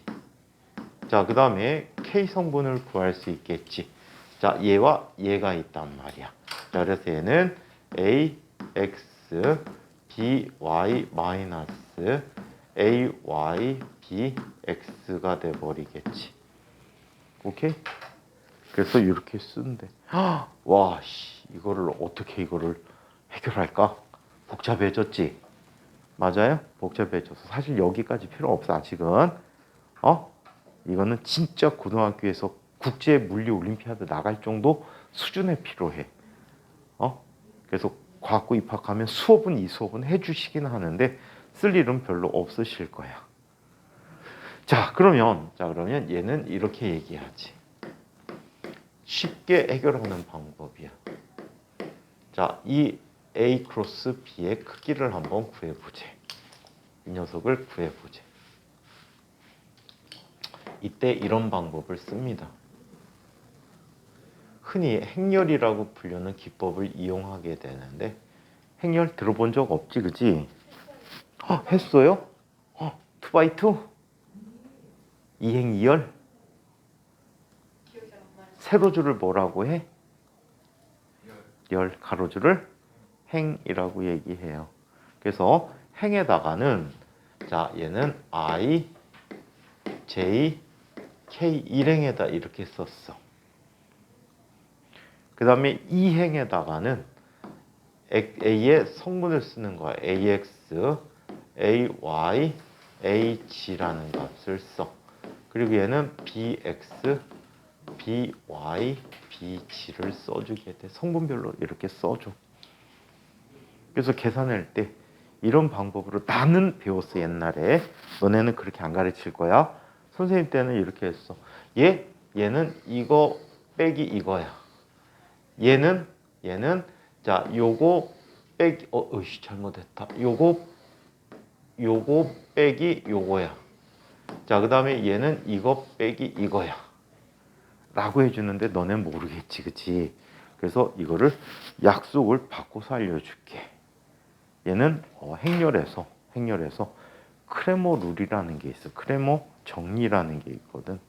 자, 그 다음에 K 성분을 구할 수 있겠지. 자, 얘와 얘가 있단 말이야. 자, 그래서 얘는 A, X, B, Y 마이너스 A, Y, B, X가 돼버리겠지. 오케이? 그래서 이렇게 쓰는데, 와, 씨, 이거를 어떻게 이거를 해결할까? 복잡해졌지? 맞아요? 복잡해져서 사실 여기까지 필요 없어 아직은. 이거는 진짜 고등학교에서 국제 물리 올림피아드 나갈 정도 수준에 필요해. 그래서 과학고 입학하면 수업은 이 수업은 해주시긴 하는데 쓸 일은 별로 없으실 거야. 자, 그러면 얘는 이렇게 얘기하지. 쉽게 해결하는 방법이야. 자, 이 A 크로스 B의 크기를 한번 구해보지. 이 녀석을 구해보지. 이때 이런 방법을 씁니다. 흔히 행렬이라고 불리는 기법을 이용하게 되는데, 행렬 들어본 적 없지, 그지? 했어요? 2x2? 이행이열? 기억이 안 나요. 세로줄을 뭐라고 해? 열, 가로줄을 행이라고 얘기해요. 그래서 행에다가는 자, 얘는 I, J, K 일행에다 이렇게 썼어. 그 다음에 이행에다가는 A의 성분을 쓰는 거야. AX, AY, AG라는 값을 써. 그리고 얘는 BX, BY, BG를 써주게 돼. 성분별로 이렇게 써줘. 그래서 계산할 때 이런 방법으로 나는 배웠어 옛날에. 너네는 그렇게 안 가르칠 거야. 선생님 때는 이렇게 했어. 얘는 이거 빼기 이거야. 얘는 자 요거 빼기 잘못했다. 요거 빼기 요거야. 자, 그 다음에 얘는 이거 빼기 이거야 라고 해주는데 너넨 모르겠지, 그치? 그래서 이거를 약속을 바꿔서 알려줄게. 얘는 행렬에서 크레모 룰이라는 게 있어. 크레모 정리라는 게 있거든.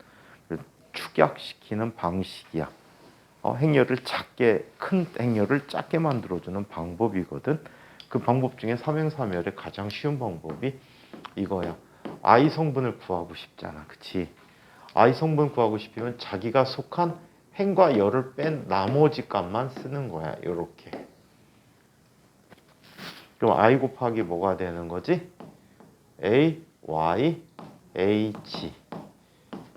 축약시키는 방식이야. 행렬을 큰 행렬을 작게 만들어주는 방법이거든. 그 방법 중에 삼행삼열의 가장 쉬운 방법이 이거야. I 성분을 구하고 싶잖아, 그치? I 성분 구하고 싶으면 자기가 속한 행과 열을 뺀 나머지 값만 쓰는 거야. 요렇게. 그럼 I 곱하기 뭐가 되는 거지? A, Y, H,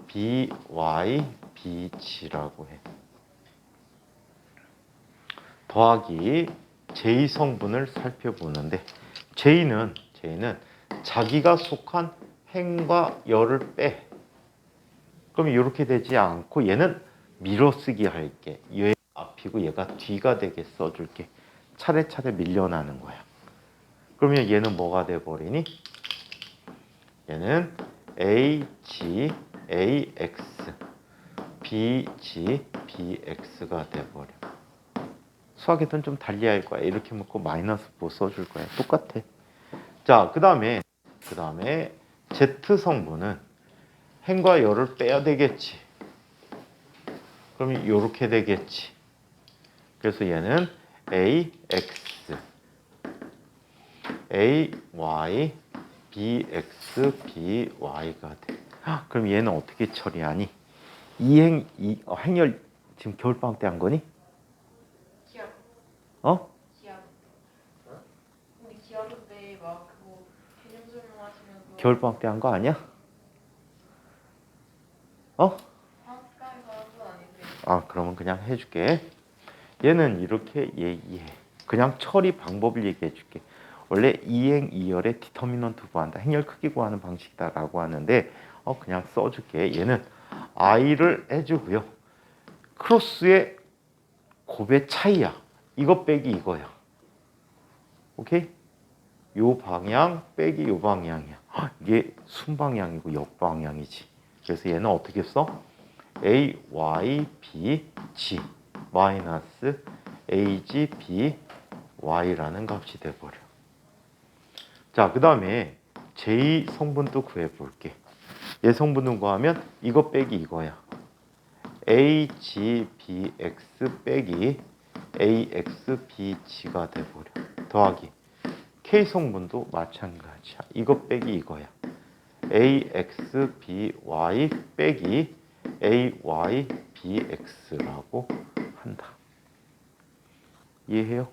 B, Y, B, G라고 해. 더하기 J 성분을 살펴보는데 J는 자기가 속한 행과 열을 빼. 그럼 이렇게 되지 않고 얘는 밀어쓰기 할게. 얘 앞이고 얘가 뒤가 되게 써줄게. 차례차례 밀려나는 거야. 그러면 얘는 뭐가 돼버리니? 얘는 AG, AX, BG, BX가 돼버려. 수학에서는 좀 달리 할 거야. 이렇게 묶고 마이너스 뭐 써줄 거야. 똑같아. 자, 그 다음에 Z 성분은 행과 열을 빼야 되겠지. 그러면 이렇게 되겠지. 그래서 얘는 AX, AY, BX, BY가 돼. 그럼 얘는 어떻게 처리하니? 행열 지금 겨울방학 때 한 거니? 기압. 어? 기압. 우리 기압인데 막 그거 개념 설명하시면서 겨울방학 때 한 거 아니야? 어? 방학간에서 하는 건 아닌데. 그러면 그냥 해줄게. 얘는 이렇게 그냥 처리 방법을 얘기해 줄게. 원래 이행 이열의 디터미넌트 구한다. 행열 크기 구하는 방식이다라고 하는데 그냥 써줄게. 얘는 i를 해주고요. 크로스의 곱의 차이야. 이거 빼기 이거야. 오케이? 요 방향 빼기 요 방향이야. 이게 순방향이고 역방향이지. 그래서 얘는 어떻게 써? A, Y, B, G 마이너스 A, G, B, Y라는 값이 돼버려. 자, 그 다음에 J 성분도 구해볼게. 얘 성분을 구하면 이거 빼기 이거야. A, G, B, X 빼기 A, X, B, G가 돼버려. 더하기 K 성분도 마찬가지야. 이거 빼기 이거야. A, X, B, Y 빼기 A, Y, B, X라고 한다. 이해해요?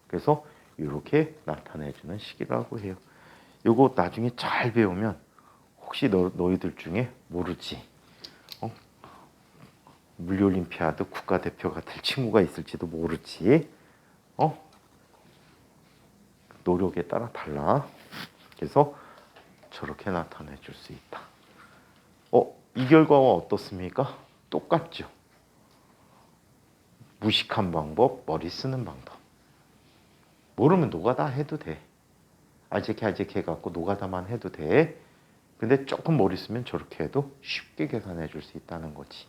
그래서 이렇게 나타내주는 식이라고 해요. 요거 나중에 잘 배우면 혹시 너희들 중에 모르지? 물리올림피아드 국가대표가 될 친구가 있을지도 모르지? 노력에 따라 달라. 그래서 저렇게 나타내 줄 수 있다. 이 결과와 어떻습니까? 똑같죠? 무식한 방법, 머리 쓰는 방법. 모르면 노가다 해도 돼. 알제케 해갖고 노가다만 해도 돼. 근데 조금 머리 쓰면 저렇게 해도 쉽게 계산해 줄 수 있다는 거지.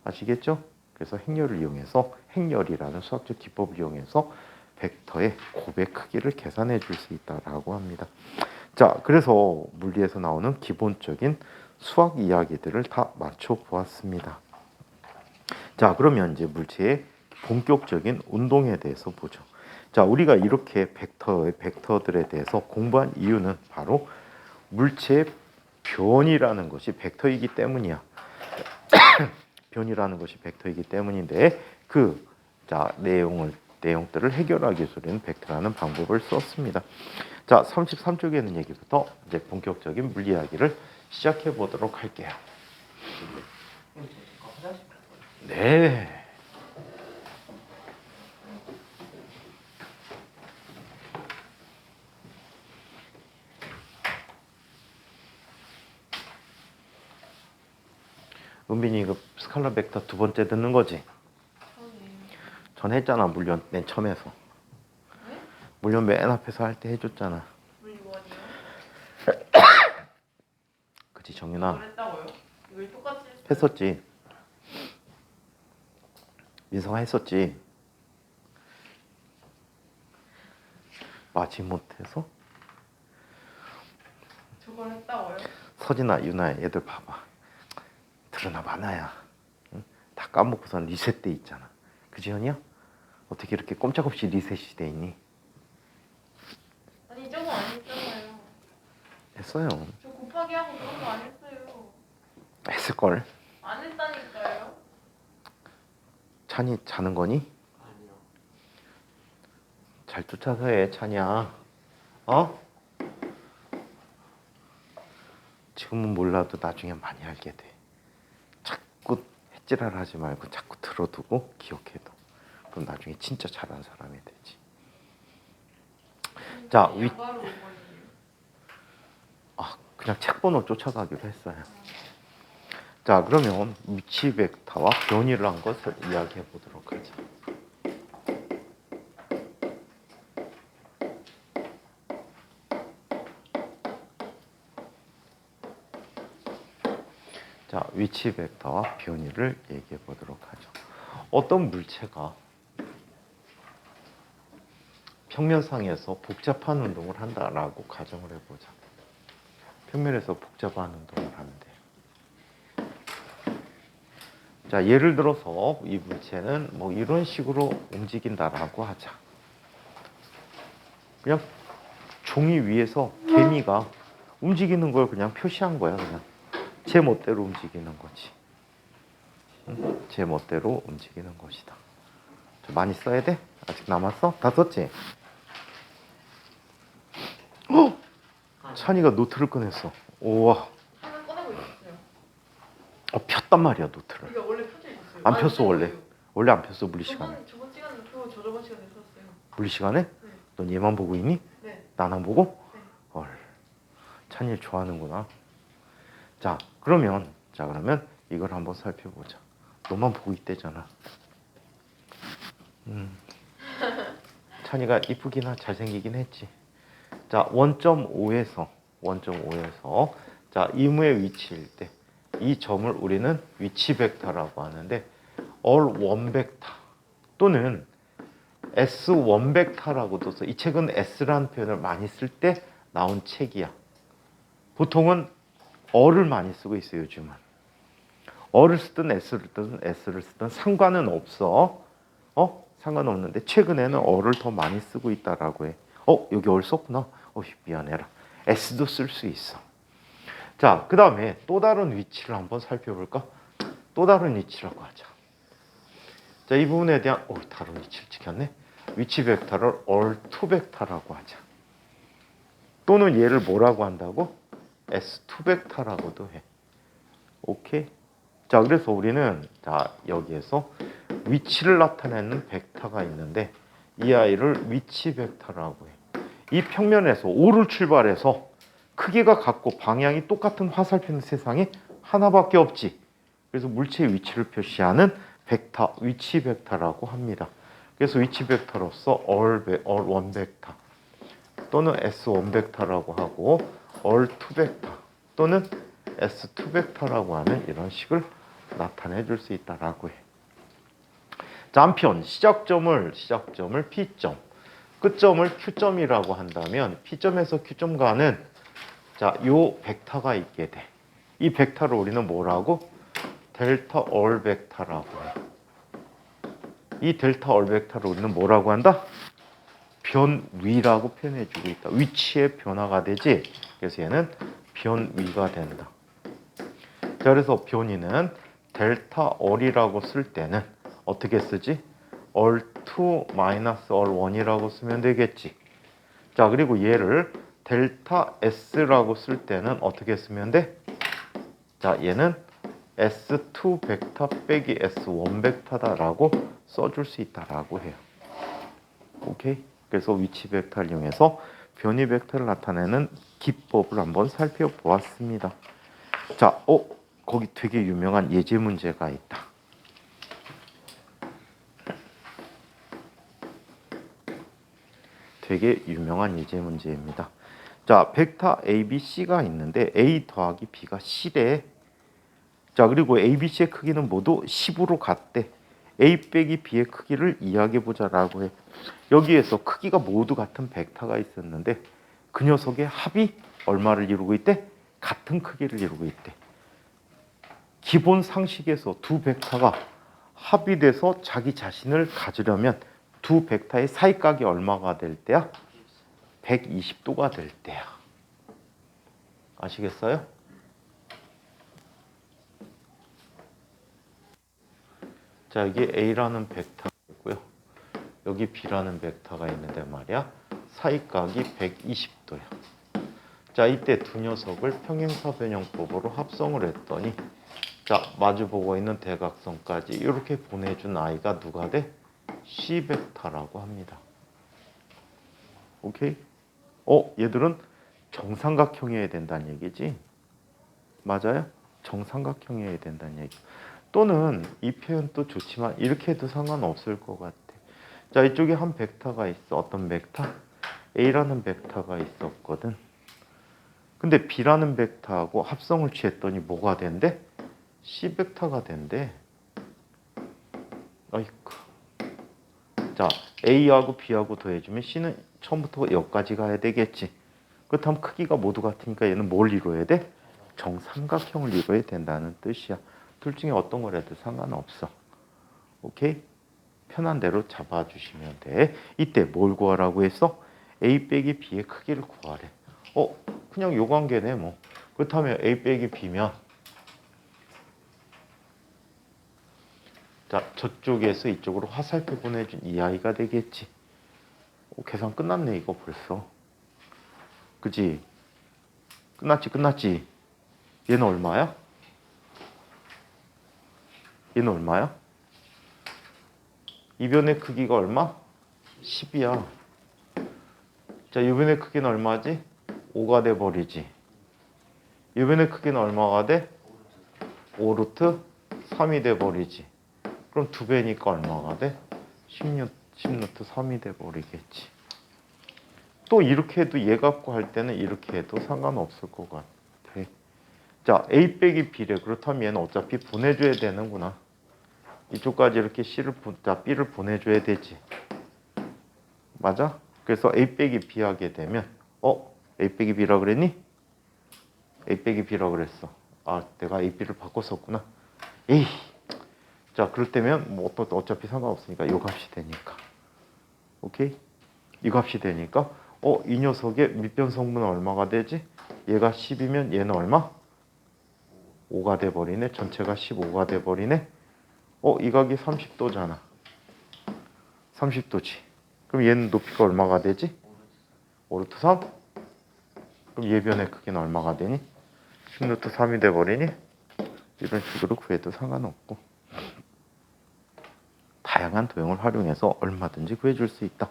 아시겠죠? 그래서 행렬을 이용해서 행렬이라는 수학적 기법을 이용해서 벡터의 곱의 크기를 계산해 줄 수 있다라고 합니다. 자, 그래서 물리에서 나오는 기본적인 수학 이야기들을 다 맞춰 보았습니다. 자, 그러면 이제 물체의 본격적인 운동에 대해서 보죠. 자, 우리가 이렇게 벡터들에 대해서 공부한 이유는 바로 물체의 변이라는 것이 벡터이기 때문이야. 변이라는 것이 벡터이기 때문인데 내용들을 해결하기 위해서 우리는 벡터라는 방법을 썼습니다. 자, 33쪽에는 얘기부터 이제 본격적인 물리 이야기를 시작해 보도록 할게요. 네. 은빈이 그 스칼라 벡터 두 번째 듣는 거지? 전 했잖아. 물련 맨 처음에서. 네? 물련 맨 앞에서 할 때 해줬잖아. 물리 원이요? 그치 정윤아? 이걸 했다고요? 이걸 똑같이 했어요? 했었지. 민성아 했었지. 마지못해서 저걸 했다고요? 서진아, 유나 얘들 봐봐. 들으나 마나야. 응? 다 까먹고선 리셋 돼 있잖아. 그지 현이야? 어떻게 이렇게 꼼짝없이 리셋이 돼 있니? 아니 저거 안 했잖아요. 했어요. 저 곱하기 하고 그런 거 안 했어요. 했을걸. 안 했다니까요. 찬이 자는 거니? 아니요. 잘 쫓아서 해, 찬이야. 어? 지금은 몰라도 나중에 많이 알게 돼. 자꾸 햇질을 하지 말고 자꾸 들어두고 기억해둬. 그럼 나중에 진짜 잘하는 사람이 되지. 자, 야가로 5번이에요. 그냥 책 번호 쫓아가기로 했어요. 자, 그러면 위치 벡터와 변이를 한 것을 이야기해 보도록 하자. 자, 위치 벡터와 변이를 얘기해 보도록 하죠. 어떤 물체가 평면상에서 복잡한 운동을 한다라고 가정을 해보자. 평면에서 복잡한 운동을 하는데, 자, 예를 들어서 이 물체는 뭐 이런 식으로 움직인다라고 하자. 그냥 종이 위에서 개미가 움직이는 걸 그냥 표시한 거야. 그냥 제 멋대로 움직이는 거지. 응? 제 멋대로 움직이는 것이다. 좀 많이 써야 돼? 아직 남았어? 다 썼지? 찬이가 노트를 꺼냈어. 우와. 하나 꺼내고 있었어요. 폈단 말이야, 노트를. 이게 원래 펴져 있었어요. 안 아니, 폈어, 뺀 원래. 거예요. 원래 안 폈어, 물리 시간에. 저번 시간에 펴고 저번 시간에 폈어요. 물리 시간에? 네. 넌 얘만 보고 있니? 네. 난 안 보고? 네. 헐. 찬이를 좋아하는구나. 자, 그러면 이걸 한번 살펴보자. 너만 보고 있대잖아. 찬이가 이쁘기나 잘생기긴 했지. 자, 1.5에서 자, 이무의 위치일 때 이 점을 우리는 위치 벡터라고 하는데 all1 벡터 또는 S1 벡터라고도 써. 이 책은 S라는 표현을 많이 쓸 때 나온 책이야. 보통은 어를 많이 쓰고 있어요, 요즘은. 어를 쓰든 S를 쓰든 상관은 없어. 상관없는데 최근에는 어를 더 많이 쓰고 있다라고 해. 여기 어를 썼구나. 미안해라. S도 쓸 수 있어. 자, 그 다음에 또 다른 위치를 한번 살펴볼까? 또 다른 위치라고 하자. 자, 이 부분에 대한 다른 위치를 지켰네. 위치 벡터를 all2 벡터라고 하자. 또는 얘를 뭐라고 한다고? S2 벡터라고도 해. 오케이? 자, 그래서 우리는 여기에서 위치를 나타내는 벡터가 있는데 이 아이를 위치 벡터라고 해. 이 평면에서 O를 출발해서 크기가 같고 방향이 똑같은 화살표는 세상에 하나밖에 없지. 그래서 물체의 위치를 표시하는 벡터, 위치 벡터라고 합니다. 그래서 위치 벡터로서 all1 벡터 또는 S1 벡터라고 하고 all2 벡터 또는 S2 벡터라고 하는 이런 식을 나타내 줄 수 있다라고 해. 자, 한편 시작점을 P점, 끝점을 Q점이라고 한다면 P점에서 Q점과는 요 벡터가 있게 돼. 이 벡터를 우리는 뭐라고? 델타 얼 벡터라고 해. 이 델타 얼 벡터를 우리는 뭐라고 한다? 변위라고 표현해주고 있다. 위치의 변화가 되지. 그래서 얘는 변위가 된다. 자, 그래서 변위는 델타 얼이라고 쓸 때는 어떻게 쓰지? 얼2 마이너스 얼1이라고 쓰면 되겠지. 자, 그리고 얘를 델타 S라고 쓸 때는 어떻게 쓰면 돼? 자, 얘는 S2 벡터 빼기 S1 벡터다라고 써줄 수 있다라고 해요. 오케이? 그래서 위치 벡터를 이용해서 변이 벡터를 나타내는 기법을 한번 살펴보았습니다. 자, 거기 되게 유명한 예제 문제가 있다. 되게 유명한 예제 문제입니다. 자, 벡터 A, B, C가 있는데 A 더하기 B가 C래. 자, 그리고 A, B, C의 크기는 모두 10으로 같대. A 빼기 B의 크기를 이야기해보자라고 해. 여기에서 크기가 모두 같은 벡터가 있었는데 그 녀석의 합이 얼마를 이루고 있대? 같은 크기를 이루고 있대. 기본 상식에서 두 벡터가 합이 돼서 자기 자신을 가지려면 두 벡터의 사이각이 얼마가 될 때야? 120도가 될 때야. 아시겠어요? 자, 여기 A라는 벡터가 있고요. 여기 B라는 벡터가 있는데 말이야. 사이각이 120도야. 자, 이때 두 녀석을 평행사 변형법으로 합성을 했더니 자, 마주보고 있는 대각선까지 이렇게 보내준 아이가 누가 돼? C 벡터라고 합니다. 오케이? 얘들은 정삼각형이어야 된다는 얘기지? 맞아요? 정삼각형이어야 된다는 얘기. 또는 이 표현도 좋지만 이렇게 해도 상관없을 것 같아. 자, 이쪽에 한 벡터가 있어. 어떤 벡터? A라는 벡터가 있었거든. 근데 B라는 벡터하고 합성을 취했더니 뭐가 된대? C 벡터가 된대. 아이쿠. 자, A하고 B하고 더해주면 C는 처음부터 여기까지 가야 되겠지. 그렇다면 크기가 모두 같으니까 얘는 뭘 이루어야 돼? 정삼각형을 이루어야 된다는 뜻이야. 둘 중에 어떤 거라도 상관없어. 오케이? 편한 대로 잡아주시면 돼. 이때 뭘 구하라고 했어? A 빼기 B의 크기를 구하래. 그냥 요 관계네 뭐. 그렇다면 A 빼기 B면 자, 저쪽에서 이쪽으로 화살표 보내준 이 아이가 되겠지. 계산 끝났네 이거 벌써. 그지? 끝났지. 얘는 얼마야? 얘는 얼마야? 이 변의 크기가 얼마? 10이야. 자, 이 변의 크기는 얼마지? 5가 돼버리지. 이 변의 크기는 얼마가 돼? 5 루트 3이 돼버리지. 그럼 2배니까 얼마가 돼? 10 루트 3이 돼버리겠지. 또 이렇게 해도 얘 갖고 할 때는 이렇게 해도 상관없을 것 같아. 자, A 빼기 B래. 그렇다면 얘는 어차피 보내줘야 되는구나. 이쪽까지 이렇게 B를 보내줘야 되지. 맞아? 그래서 A 빼기 B 하게 되면 A 빼기 B라 그랬니? A 빼기 B라 그랬어. 아, 내가 A, B를 바꿨었구나. 에이. 자, 그럴 때면 뭐 어차피 상관없으니까 이 값이 되니까. 오케이? 이 값이 되니까 이 녀석의 밑변 성분은 얼마가 되지? 얘가 10이면 얘는 얼마? 5가 돼버리네. 전체가 15가 돼버리네. 이 각이 30도잖아. 30도지. 그럼 얘는 높이가 얼마가 되지? 5루트 3? 그럼 얘 변의 크기는 얼마가 되니? 10루트 3이 돼버리니? 이런 식으로 구해도 상관없고. 다양한 도형을 활용해서 얼마든지 구해줄 수 있다.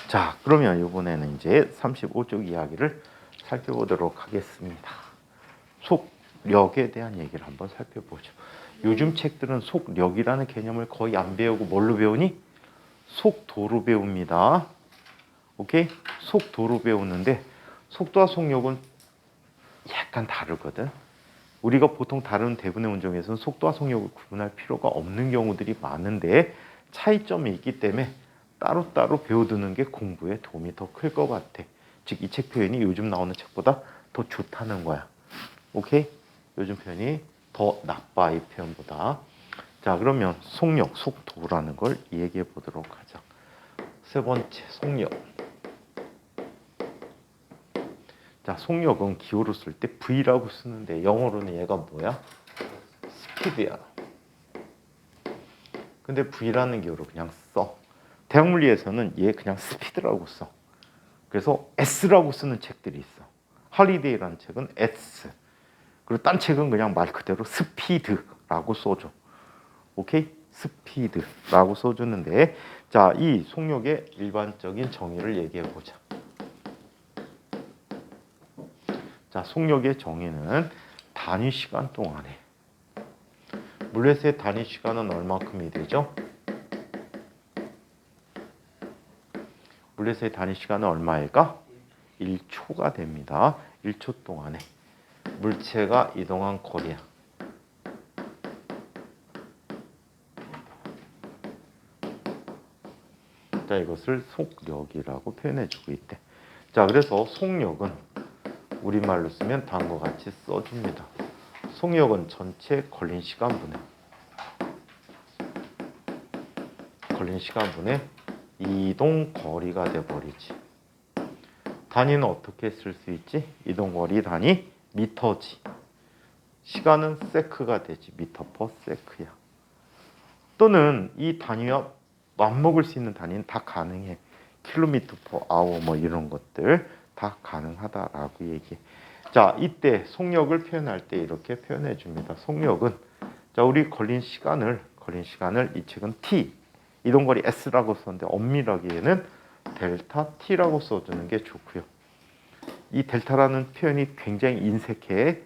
자, 그러면 이번에는 이제 35쪽 이야기를 살펴보도록 하겠습니다. 속력에 대한 얘기를 한번 살펴보죠. 요즘 책들은 속력이라는 개념을 거의 안 배우고 뭘로 배우니? 속도로 배웁니다. 오케이? 속도로 배우는데 속도와 속력은 약간 다르거든. 우리가 보통 다른 대부분의 운전에서는 속도와 속력을 구분할 필요가 없는 경우들이 많은데 차이점이 있기 때문에 따로따로 배워두는 게 공부에 도움이 더 클 것 같아. 즉, 이 책 표현이 요즘 나오는 책보다 더 좋다는 거야. 오케이? 요즘 표현이 더 나빠, 이 표현보다. 자, 그러면 속력, 속도라는 걸 얘기해 보도록 하자. 세 번째, 속력. 자, 속력은 기호로 쓸 때 V라고 쓰는데 영어로는 얘가 뭐야? 스피드야. 근데 V라는 기호로 그냥 써. 대학 물리에서는 얘 그냥 스피드라고 써. 그래서 S라고 쓰는 책들이 있어. 할리데이라는 책은 S. 그리고 딴 책은 그냥 말 그대로 스피드라고 써줘. 오케이? 스피드라고 써주는데, 자, 이 속력의 일반적인 정의를 얘기해 보자. 자, 속력의 정의는 단위 시간 동안에 물레스의 단위 시간은 얼마큼이 되죠? 물레스의 단위 시간은 얼마일까? 1초가 됩니다. 1초 동안에 물체가 이동한 거리야. 자, 이것을 속력이라고 표현해주고 있대. 자, 그래서 속력은 우리말로 쓰면 다음과 같이 써줍니다. 속력은 전체 걸린 시간분의 이동 거리가 돼버리지. 단위는 어떻게 쓸 수 있지? 이동 거리 단위 미터지. 시간은 세크가 되지. 미터 퍼 세크야. 또는 이 단위와 맞먹을 수 있는 단위는 다 가능해. 킬로미터 퍼 아워 뭐 이런 것들 다 가능하다라고 얘기해. 자, 이때 속력을 표현할 때 이렇게 표현해 줍니다. 속력은 자, 우리 걸린 시간을 이 책은 t 이동 거리 s라고 썼는데 엄밀하게는 델타 t라고 써주는 게 좋고요. 이 델타라는 표현이 굉장히 인색해.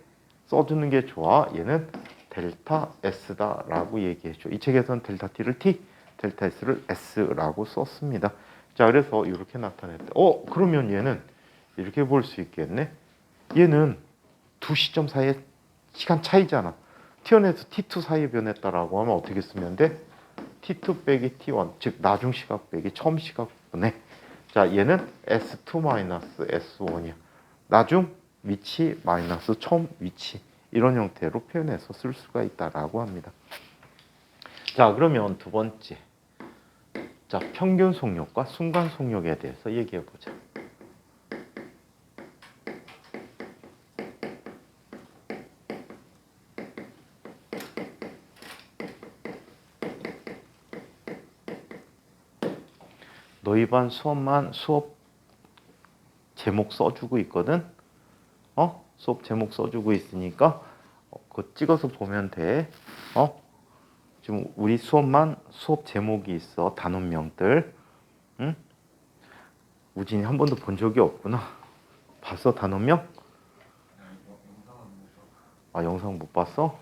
써주는 게 좋아. 얘는 델타 s다라고 얘기해줘. 이 책에서는 델타 t를 t, 델타 s를 s라고 썼습니다. 자, 그래서 이렇게 나타냈대. 그러면 얘는 이렇게 볼 수 있겠네. 얘는 두 시점 사이의 시간 차이잖아. T1에서 T2 사이에 변했다라고 하면 어떻게 쓰면 돼? T2 빼기 T1, 즉 나중 시각 빼기 처음 시각분의. 자, 얘는 S2 마이너스 S1이야. 나중 위치 마이너스 처음 위치. 이런 형태로 표현해서 쓸 수가 있다라고 합니다. 자, 그러면 두 번째. 자, 평균 속력과 순간 속력에 대해서 얘기해 보자. 너희 반 수업만 수업 제목 써주고 있거든. 수업 제목 써주고 있으니까 그거 찍어서 보면 돼. 지금 우리 수업만 수업 제목이 있어. 단원명들. 응? 우진이 한 번도 본 적이 없구나. 봤어 단원명? 아, 영상 못 봤어?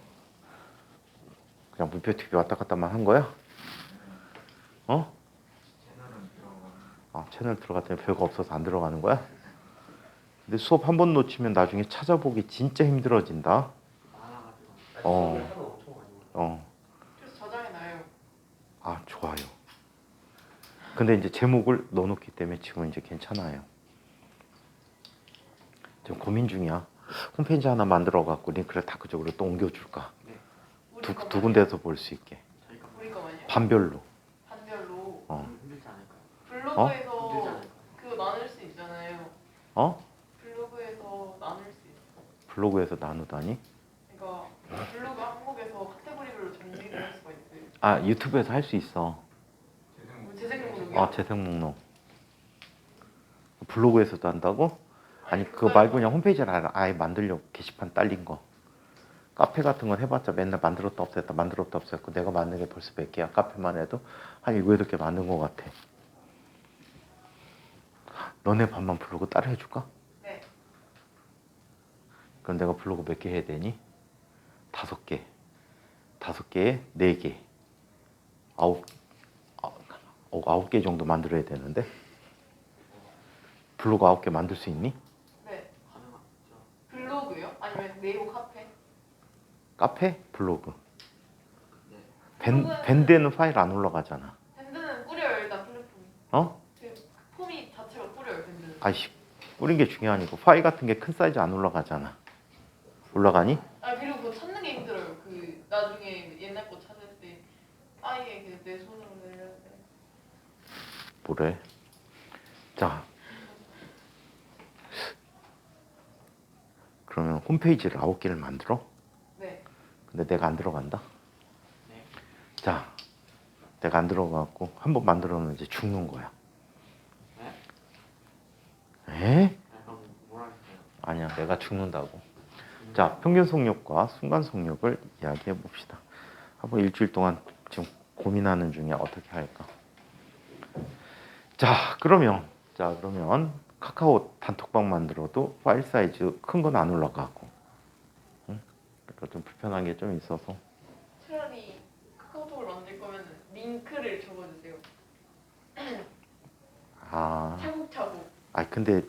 그냥 무표 TV 왔다 갔다만 한 거야? 채널 들어갔더니 별거 없어서 안 들어가는 거야? 근데 수업 한 번 놓치면 나중에 찾아보기 진짜 힘들어진다. 엄청 많이 그래서 저장해 놔요. 아, 좋아요. 근데 이제 제목을 넣어놓기 때문에 지금 이제 괜찮아요. 지금 고민 중이야. 홈페이지 하나 만들어갖고 링크를 다 그쪽으로 또 옮겨줄까? 우리 두 거만요? 군데에서 볼 수 있게. 우리 거만요? 반별로. 반별로. 힘들지 않을까요? 블로그에서 힘들지 않을까요? 그거 나눌 수 있잖아요. 블로그에서 나눌 수 있어. 블로그에서 나누다니? 그러니까 블로그 항목에서 카테고리별로 정리를 할 수가 있어요. 아, 유튜브에서 할 수 있어. 재생 목록이요? 재생 목록. 블로그에서도 한다고? 아니, 그거 말고 그냥 홈페이지를 아예 만들려고 게시판 딸린 거. 카페 같은 건 해봤자 맨날 만들었다 없앴다 만들었다 없앴고 내가 만든 게 벌써 몇 개야. 카페만 해도 한 7, 8개 만든 것 같아. 너네 반만 블로그 따로 해줄까? 네. 그럼 내가 블로그 몇 개 해야 되니? 5개. 5개에 4개. 9개 정도 만들어야 되는데. 블로그 9개 만들 수 있니? 네. 가능하죠. 블로그요? 아니면 네이버 카페? 카페? 블로그. 네. 밴드에는 파일 안 올라가잖아. 밴드는 뿌려요 일단 플랫폼. 그 폼이 자체가 뿌려요 밴드는. 아이씨, 뿌린 게 중요하니까 파일 같은 게 큰 사이즈 안 올라가잖아. 올라가니? 그리고 그거 찾는 게 힘들어요. 그 나중에 옛날 거 찾을 때 파일에 내 손으로 내려야 돼. 뭐래? 자, 그러면 홈페이지를 9개를 만들어? 네. 근데 내가 안 들어간다? 네. 자, 내가 안 들어가고 한번 만들어 놓으면 이제 죽는 거야. 에? 그럼 뭐라 했어요? 아니야, 내가 죽는다고. 자, 평균 속력과 순간 속력을 이야기해 봅시다. 한번 일주일 동안 지금 고민하는 중이야. 어떻게 할까? 자, 그러면 카카오 단톡방 만들어도 파일 사이즈 큰 건 안 올라가고, 그러니까 좀 불편한 게 좀 있어서. 차라리 카카오톡을 만들 거면 링크를 적어주세요. 차곡차곡. 근데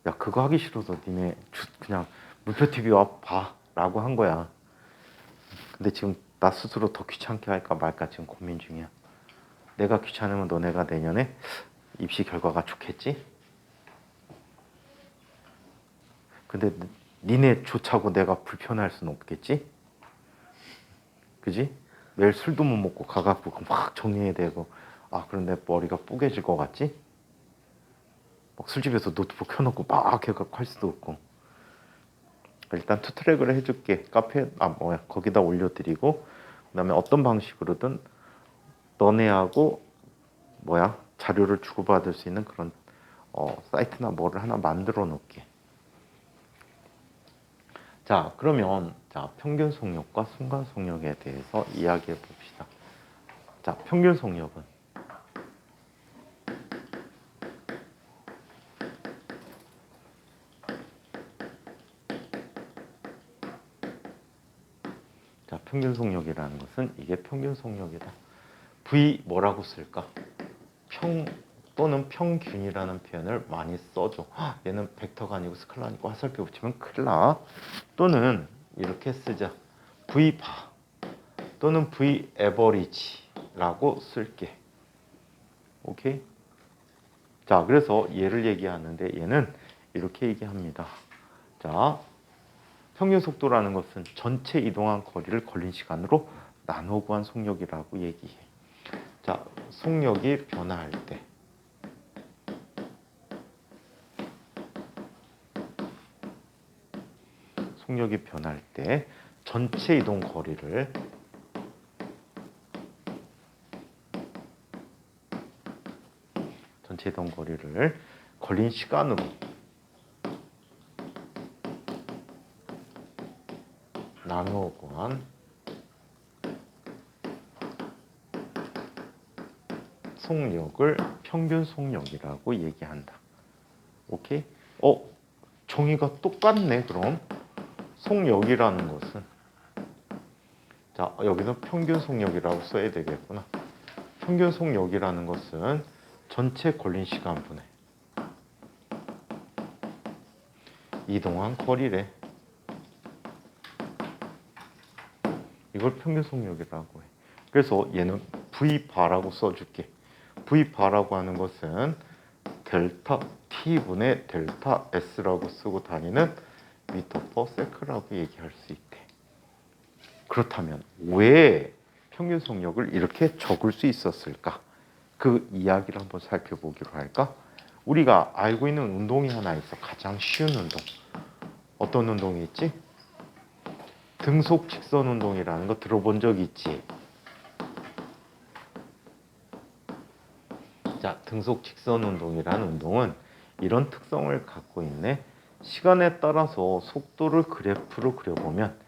야, 그거 하기 싫어서 니네 그냥 물표 TV 와 봐라고 한 거야. 근데 지금 나 스스로 더 귀찮게 할까 말까 지금 고민 중이야. 내가 귀찮으면 너네가 내년에 입시 결과가 좋겠지? 근데 니네 좋자고 내가 불편할 수는 없겠지? 그지? 매일 술도 못 먹고 가갖고 막 정리해야 되고, 그럼 내 머리가 뿌개질 것 같지? 막 술집에서 노트북 켜놓고 막 해갖고 할 수도 없고. 일단 투트랙을 해줄게. 카페 거기다 올려드리고 그다음에 어떤 방식으로든 너네하고 자료를 주고받을 수 있는 그런 사이트나 뭐를 하나 만들어 놓을게. 자, 그러면 평균 속력과 순간 속력에 대해서 이야기해 봅시다. 자, 평균 속력은 평균 속력이라는 것은 이게 평균 속력이다. V 뭐라고 쓸까? 또는 평균이라는 표현을 많이 써줘. 얘는 벡터가 아니고 스칼라니까 화살표 붙이면 큰일 나. 또는 이렇게 쓰자. V 바 또는 V 에버리지라고 쓸게. 오케이? 자, 그래서 얘를 얘기하는데 얘는 이렇게 얘기합니다. 자, 평균 속도라는 것은 전체 이동한 거리를 걸린 시간으로 나눠 구한 속력이라고 얘기해. 자, 속력이 변화할 때 전체 이동 거리를 걸린 시간으로 나누어 구한 속력을 평균 속력이라고 얘기한다. 오케이? 종이가 똑같네. 그럼 속력이라는 것은 여기서 평균 속력이라고 써야 되겠구나. 평균 속력이라는 것은 전체 걸린 시간분의 이동한 거리래. 이걸 평균 속력이라고 해. 그래서 얘는 V바라고 써줄게. V바라고 하는 것은 델타 T분의 델타 S라고 쓰고 다니는 미터 퍼 세크라고 얘기할 수 있대. 그렇다면 왜 평균 속력을 이렇게 적을 수 있었을까? 그 이야기를 한번 살펴보기로 할까? 우리가 알고 있는 운동이 하나 있어. 가장 쉬운 운동. 어떤 운동이 있지? 등속 직선 운동이라는 거 들어본 적 있지? 자, 등속 직선 운동이라는 운동은 이런 특성을 갖고 있네. 시간에 따라서 속도를 그래프로 그려보면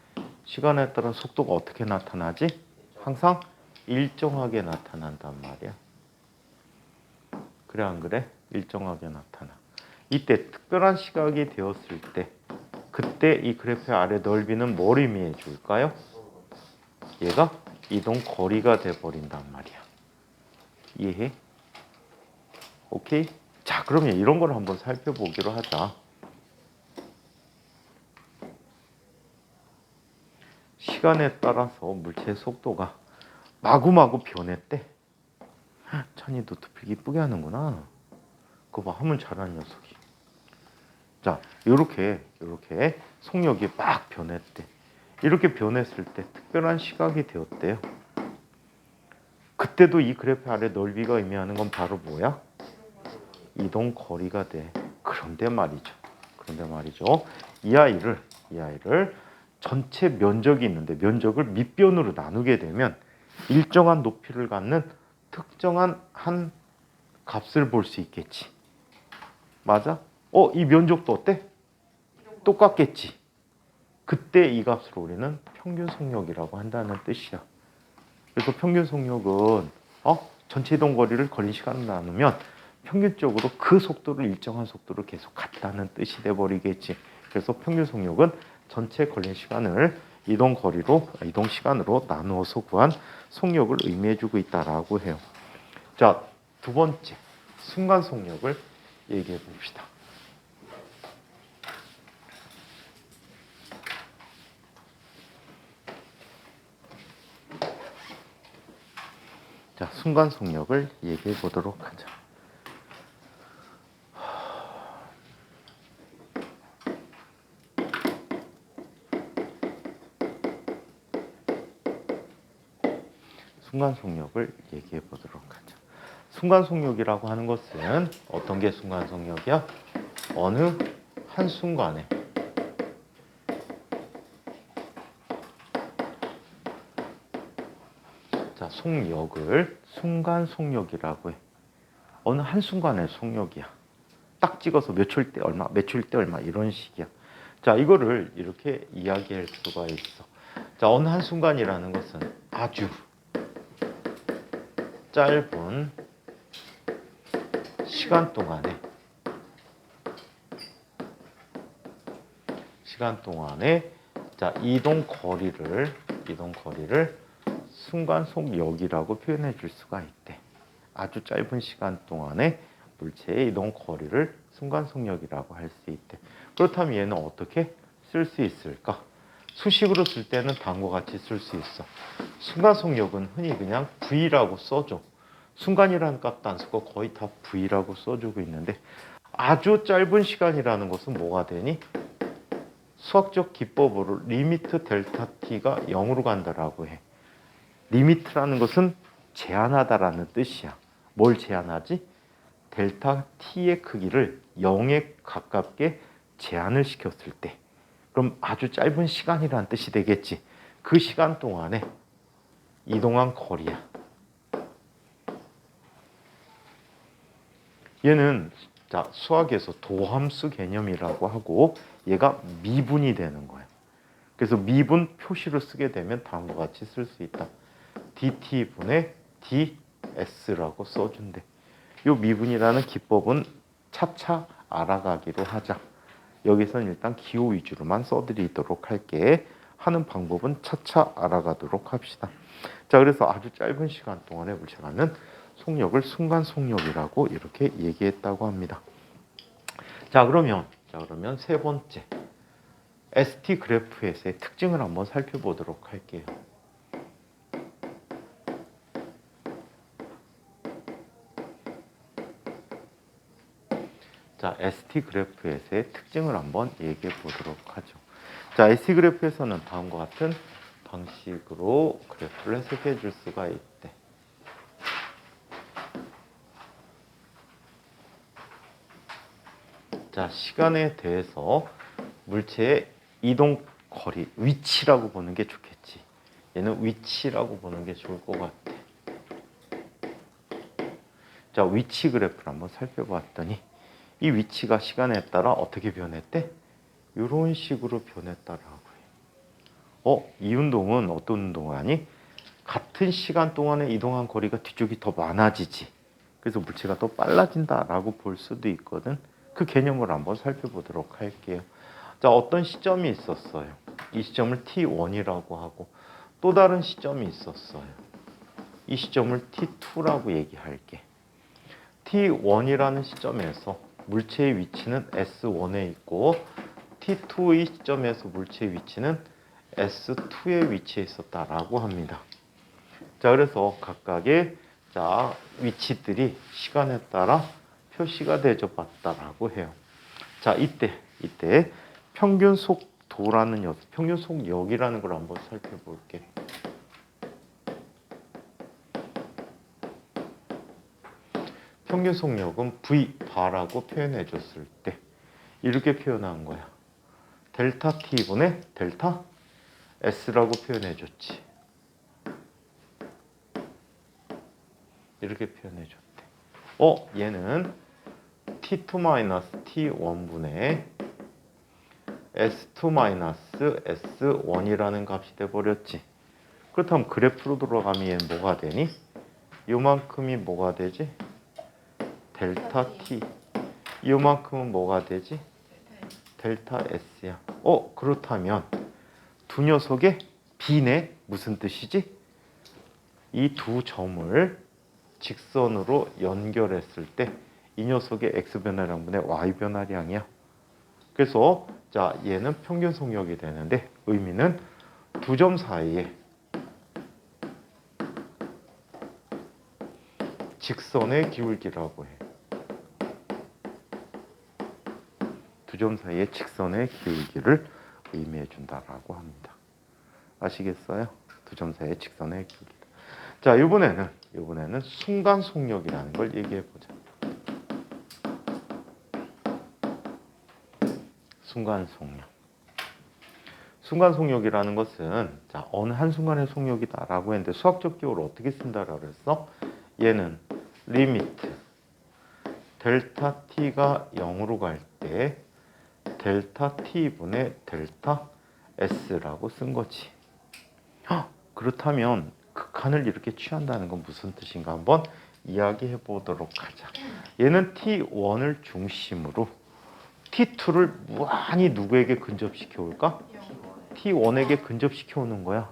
시간에 따라 속도가 어떻게 나타나지? 항상 일정하게 나타난단 말이야. 그래 안 그래? 일정하게 나타나. 이때 특별한 시각이 되었을 때 그때 이 그래프의 아래 넓이는 뭘 의미해 줄까요? 얘가 이동 거리가 돼버린단 말이야. 이해해? 오케이? 자, 그러면 이런 걸 한번 살펴보기로 하자. 시간에 따라서 물체의 속도가 마구마구 변했대. 찬이 노트 필기 이쁘게 하는구나. 그거 봐, 하면 잘하는 녀석이. 자, 요렇게 속력이 막 변했대. 이렇게 변했을 때 특별한 시각이 되었대요. 그때도 이 그래프 아래 넓이가 의미하는 건 바로 뭐야? 이동 거리가 돼. 그런데 말이죠. 이 아이를 전체 면적이 있는데 면적을 밑변으로 나누게 되면 일정한 높이를 갖는 특정한 한 값을 볼 수 있겠지. 맞아? 이 면적도 어때? 똑같겠지. 그때 이 값을 우리는 평균 속력이라고 한다는 뜻이야. 그래서 평균 속력은 전체 이동 거리를 걸린 시간을 나누면 평균적으로 그 속도를 일정한 속도로 계속 갔다는 뜻이 돼버리겠지. 그래서 평균 속력은 전체 걸린 시간을 이동 시간으로 나누어서 구한 속력을 의미해주고 있다라고 해요. 자, 두 번째 순간 속력을 얘기해 봅시다. 자, 순간 속력을 얘기해 보도록 하자. 순간 속력을 얘기해 보도록 하자. 순간 속력이라고 하는 것은 어떤 게 순간 속력이야? 어느 한 순간에 속력을 순간 속력이라고 해. 어느 한순간의 속력이야. 딱 찍어서 몇 초일 때 얼마, 몇 초일 때 얼마 이런 식이야. 자, 이거를 이렇게 이야기할 수가 있어. 자, 어느 한순간이라는 것은 아주 짧은 시간 동안에 자, 이동 거리를 순간 속력이라고 표현해 줄 수가 있대. 아주 짧은 시간 동안에 물체의 이동 거리를 순간 속력이라고 할 수 있대. 그렇다면 얘는 어떻게 쓸 수 있을까? 수식으로 쓸 때는 다음과 같이 쓸 수 있어. 순간 속력은 흔히 그냥 V라고 써줘. 순간이라는 값도 안 쓰고 거의 다 V라고 써주고 있는데, 아주 짧은 시간이라는 것은 뭐가 되니? 수학적 기법으로 리미트 델타 t가 0으로 간다라고 해. 리미트라는 것은 제한하다라는 뜻이야. 뭘 제한하지? 델타 t의 크기를 0에 가깝게 제한을 시켰을 때, 그럼 아주 짧은 시간이라는 뜻이 되겠지. 그 시간 동안에 이동한 거리야. 얘는 자, 수학에서 도함수 개념이라고 하고, 얘가 미분이 되는 거야. 그래서 미분 표시로 쓰게 되면 다음과 같이 쓸 수 있다. dt분의 ds라고 써준대. 이 미분이라는 기법은 차차 알아가기로 하자. 여기서는 일단 기호 위주로만 써드리도록 할게. 하는 방법은 차차 알아가도록 합시다. 자, 그래서 아주 짧은 시간 동안에 물체가는 속력을 순간 속력이라고 이렇게 얘기했다고 합니다. 자, 그러면 세 번째 ST 그래프에서의 특징을 한번 살펴보도록 할게요. 자, ST 그래프에서의 특징을 한번 얘기해 보도록 하죠. 자, ST 그래프에서는 다음과 같은 방식으로 그래프를 해석해 줄 수가 있대. 자, 시간에 대해서 물체의 이동 거리, 위치라고 보는 게 좋겠지. 얘는 위치라고 보는 게 좋을 것 같아. 자, 위치 그래프를 한번 살펴봤더니 이 위치가 시간에 따라 어떻게 변했대? 이런 식으로 변했다라고 해. 이 운동은 어떤 운동하니? 같은 시간 동안에 이동한 거리가 뒤쪽이 더 많아지지. 그래서 물체가 더 빨라진다라고 볼 수도 있거든. 그 개념을 한번 살펴보도록 할게요. 자, 어떤 시점이 있었어요. 이 시점을 T1이라고 하고 또 다른 시점이 있었어요. 이 시점을 T2라고 얘기할게. T1이라는 시점에서 물체의 위치는 S1에 있고 T2의 시점에서 물체의 위치는 S2에 위치해 있었다라고 합니다. 자, 그래서 각각의 자, 위치들이 시간에 따라 표시가 되어봤다라고 해요. 자, 이때 평균 속도라는 녀석, 평균 속력이라는 걸 한번 살펴볼게. 평균 속력은 V 바라고 표현해 줬을 때 이렇게 표현한 거야. 델타 T분의 델타 S라고 표현해 줬지. 이렇게 표현해 줬대. 얘는 T2-T1분의 S2-S1이라는 값이 돼버렸지. 그렇다면 그래프로 돌아가면 얘는 뭐가 되니? 요만큼이 뭐가 되지? 델타 T. 요만큼은 뭐가 되지? 델타 S야. 그렇다면 두 녀석의 B네 무슨 뜻이지? 이 두 점을 직선으로 연결했을 때 이 녀석의 X 변화량분의 Y 변화량이야. 그래서 자, 얘는 평균 속력이 되는데 의미는 두 점 사이에 직선의 기울기라고 해. 두 점 사이의 직선의 기울기를 의미해 준다라고 합니다. 아시겠어요? 두 점 사이의 직선의 기울기. 자, 이번에는 순간 속력이라는 걸 얘기해 보자. 순간 속력. 순간 속력이라는 것은 자, 어느 한순간의 속력이다라고 했는데 수학적 기호를 어떻게 쓴다라고 그랬어? 얘는 리미트 델타 t가 0으로 갈 때 델타 t분의 델타 s라고 쓴 거지. 그렇다면 극한을 이렇게 취한다는 건 무슨 뜻인가 한번 이야기해 보도록 하자. 얘는 t1을 중심으로 t2를 무한히 누구에게 근접시켜 올까? t1에게 근접시켜 오는 거야.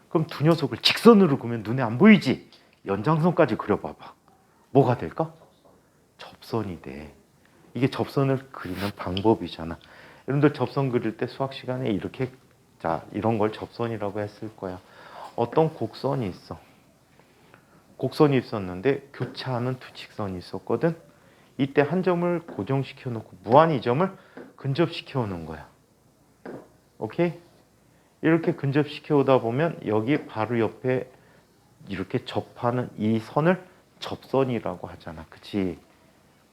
그럼 두 녀석을 직선으로 그으면 눈에 안 보이지? 연장선까지 그려봐봐. 뭐가 될까? 접선이 돼. 이게 접선을 그리는 방법이잖아. 여러분들 접선 그릴 때 수학 시간에 이렇게 자 이런 걸 접선이라고 했을 거야. 어떤 곡선이 있어. 곡선이 있었는데 교차하는 두 직선이 있었거든. 이때 한 점을 고정시켜 놓고 무한히 이 점을 근접시켜 오는 거야. 오케이? 이렇게 근접시켜 오다 보면 여기 바로 옆에 이렇게 접하는 이 선을 접선이라고 하잖아. 그치?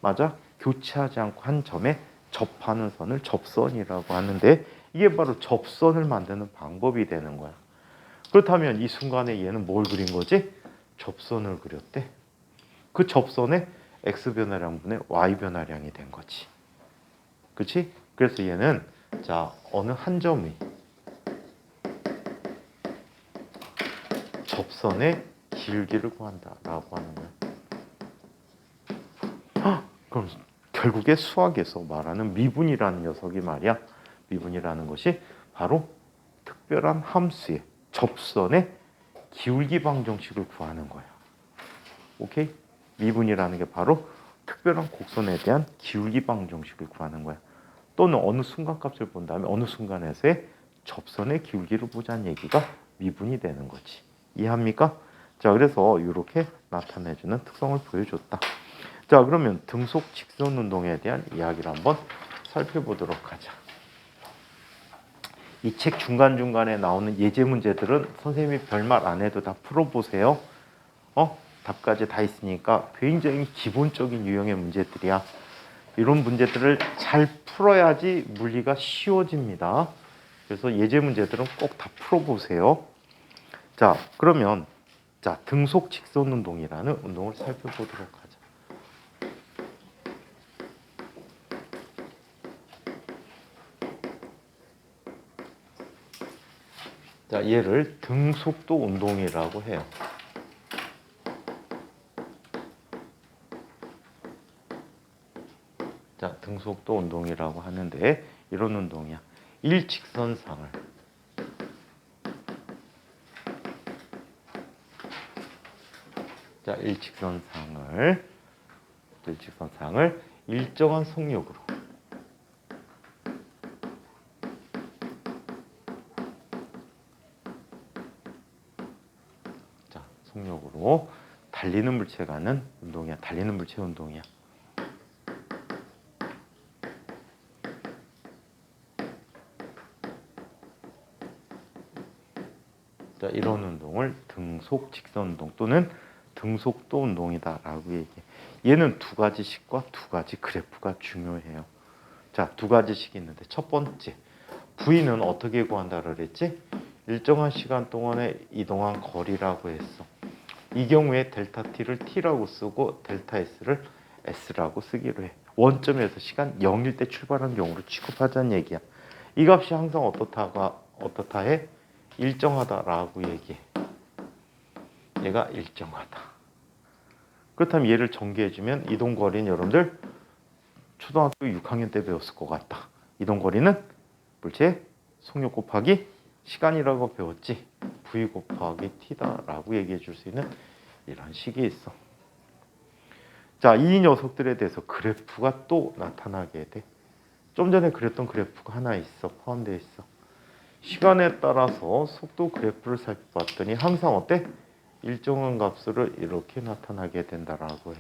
맞아? 교차하지 않고 한 점에 접하는 선을 접선이라고 하는데 이게 바로 접선을 만드는 방법이 되는 거야. 그렇다면 이 순간에 얘는 뭘 그린 거지? 접선을 그렸대. 그 접선에 x 변화량분의 y 변화량이 된 거지. 그치? 그래서 얘는 자 어느 한 점의 접선의 길기를 구한다라고 하는 거야. 그럼 결국에 수학에서 말하는 미분이라는 녀석이 말이야. 미분이라는 것이 바로 특별한 함수의 접선의 기울기 방정식을 구하는 거야. 오케이? 미분이라는 게 바로 특별한 곡선에 대한 기울기 방정식을 구하는 거야. 또는 어느 순간값을 본 다음에 어느 순간에서의 접선의 기울기를 보자는 얘기가 미분이 되는 거지. 이해합니까? 자, 그래서 이렇게 나타내주는 특성을 보여줬다. 자, 그러면 등속 직선 운동에 대한 이야기를 한번 살펴보도록 하자. 이 책 중간중간에 나오는 예제 문제들은 선생님이 별말 안 해도 다 풀어보세요. 답까지 다 있으니까 굉장히 기본적인 유형의 문제들이야. 이런 문제들을 잘 풀어야지 물리가 쉬워집니다. 그래서 예제 문제들은 꼭 다 풀어보세요. 자, 그러면 자 등속 직선 운동이라는 운동을 살펴보도록 하자. 자, 얘를 등속도 운동이라고 해요. 자, 등속도 운동이라고 하는데 이런 운동이야. 일직선상을 자, 일직선상을 일정한 속력으로 자, 속력으로 달리는 물체가 하는 운동이야. 달리는 물체 운동이야. 자, 이런 운동을 등속 직선 운동 또는 등속도 운동이다라고 얘기해. 얘는 두 가지 식과 두 가지 그래프가 중요해요. 자, 두 가지 식이 있는데 첫 번째 V는 어떻게 구한다고 그랬지? 일정한 시간 동안에 이동한 거리라고 했어. 이 경우에 델타 T를 T라고 쓰고 델타 S를 S라고 쓰기로 해. 원점에서 시간 0일 때 출발한 경우로 취급하자는 얘기야. 이 값이 항상 어떻다 해? 일정하다라고 얘기해. 얘가 일정하다. 그렇다면 얘를 전개해주면 이동거리는 여러분들 초등학교 6학년 때 배웠을 것 같다. 이동거리는 물체의 속력 곱하기 시간이라고 배웠지. V 곱하기 T다라고 얘기해 줄 수 있는 이런 식이 있어. 자, 이 녀석들에 대해서 그래프가 또 나타나게 돼. 좀 전에 그렸던 그래프가 하나 있어. 포함되어 있어. 시간에 따라서 속도 그래프를 살펴봤더니 항상 어때? 일정한 값으로 이렇게 나타나게 된다라고 해.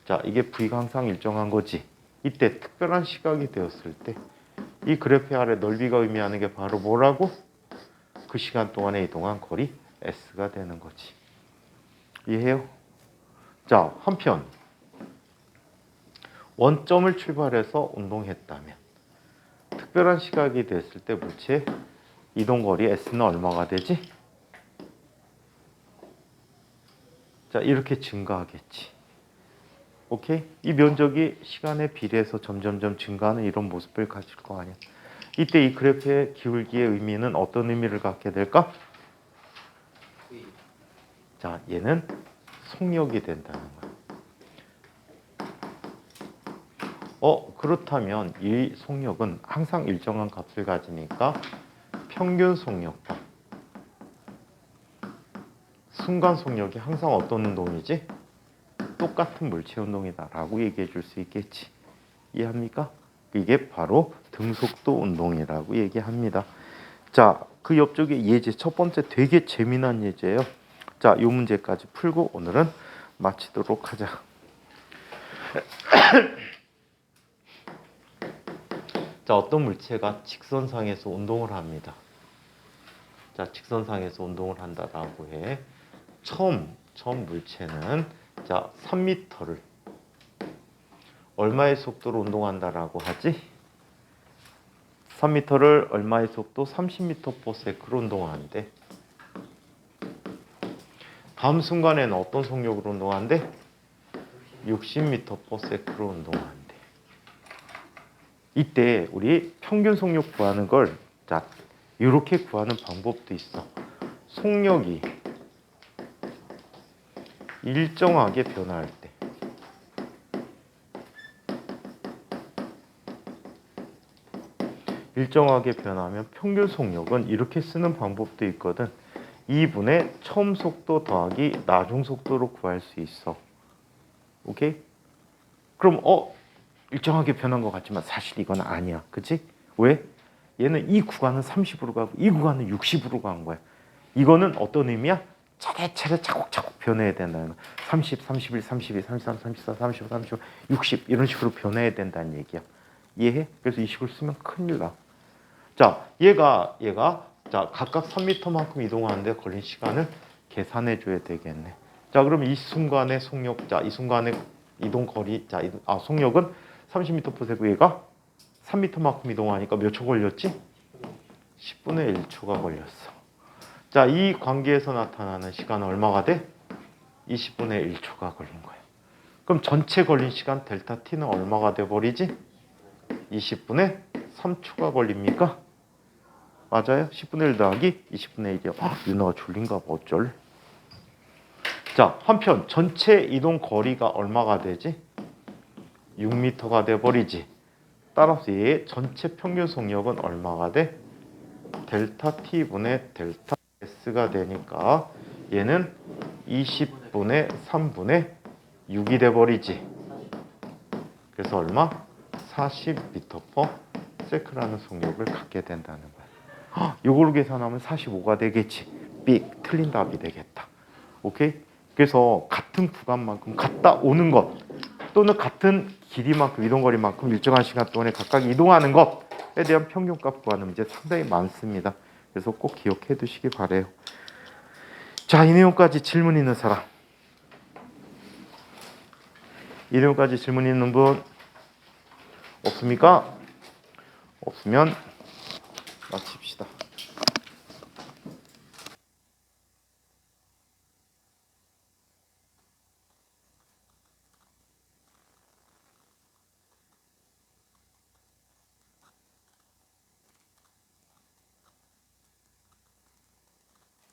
자, 이게 V가 항상 일정한 거지. 이때 특별한 시각이 되었을 때 이 그래프 아래 넓이가 의미하는 게 바로 뭐라고? 그 시간 동안에 이동한 거리 S가 되는 거지. 이해해요? 자, 한편 원점을 출발해서 운동했다면 특별한 시각이 됐을 때 물체의 이동거리 S는 얼마가 되지? 자, 이렇게 증가하겠지. 오케이? 이 면적이 시간에 비례해서 점점점 증가하는 이런 모습을 가질 거 아니야. 이때 이 그래프의 기울기의 의미는 어떤 의미를 갖게 될까? 자, 얘는 속력이 된다는 거야. 그렇다면 이 속력은 항상 일정한 값을 가지니까 평균 속력과 순간 속력이 항상 어떤 운동이지? 똑같은 물체 운동이다라고 얘기해 줄 수 있겠지. 이해합니까? 이게 바로 등속도 운동이라고 얘기합니다. 자, 그 옆쪽에 예제 첫 번째 되게 재미난 예제예요. 자, 이 문제까지 풀고 오늘은 마치도록 하자. 자, 어떤 물체가 직선상에서 운동을 합니다. 자, 직선상에서 운동을 한다라고 해. 처음 물체는 자, 3m를 얼마의 속도로 운동한다라고 하지? 3m를 얼마의 속도? 30m/s로 운동하는데 다음 순간에는 어떤 속력으로 운동하는데? 60m/s로 운동하는데 이때 우리 평균 속력 구하는 걸 자, 이렇게 구하는 방법도 있어. 속력이 일정하게 변화할 때 일정하게 변하면 평균 속력은 이렇게 쓰는 방법도 있거든. 2분의 처음 속도 더하기 나중 속도로 구할 수 있어. 오케이? 그럼 일정하게 변한 것 같지만 사실 이건 아니야. 그치? 왜? 얘는 이 구간은 30으로 가고 이 구간은 60으로 간 거야. 이거는 어떤 의미야? 차례차례 차곡차곡 변해야 된다는 거야. 30, 31, 32, 33, 34, 35, 35, 60 이런 식으로 변해야 된다는 얘기야. 이해해? 그래서 이 식으로 쓰면 큰일 나. 자, 얘가 자, 각각 3m만큼 이동하는데 걸린 시간을 계산해 줘야 되겠네. 자, 그럼 이 순간의 속력, 자, 이 순간의 이동 거리, 자, 속력은 30m/s, 얘가 3m만큼 이동하니까 몇 초 걸렸지? 10분의 1초가 걸렸어. 자, 이 관계에서 나타나는 시간은 얼마가 돼? 20분의 1초가 걸린 거야. 그럼 전체 걸린 시간 델타 t는 얼마가 돼 버리지? 20분의 3초가 걸립니까? 맞아요? 10분의 1 더하기 20분의 1이요. 윤호가 졸린가 봐. 어쩔? 자, 한편 전체 이동 거리가 얼마가 되지? 6m가 돼 버리지. 따라서 얘의 전체 평균 속력은 얼마가 돼? 델타 t분의 델타 s가 되니까 얘는 20분의 3분의 6이 돼 버리지. 그래서 얼마? 40m/s라는 속력을 갖게 된다는 거야. 이걸로 계산하면 45가 되겠지. 삑, 틀린 답이 되겠다. 오케이? 그래서 같은 구간만큼 갔다 오는 것 또는 같은 길이만큼 이동거리만큼 일정한 시간 동안에 각각 이동하는 것에 대한 평균값 구하는 문제 상당히 많습니다. 그래서 꼭 기억해 두시기 바래요. 자, 이 내용까지 질문 있는 사람? 이 내용까지 질문 있는 분 없습니까? 없으면 마칩시다.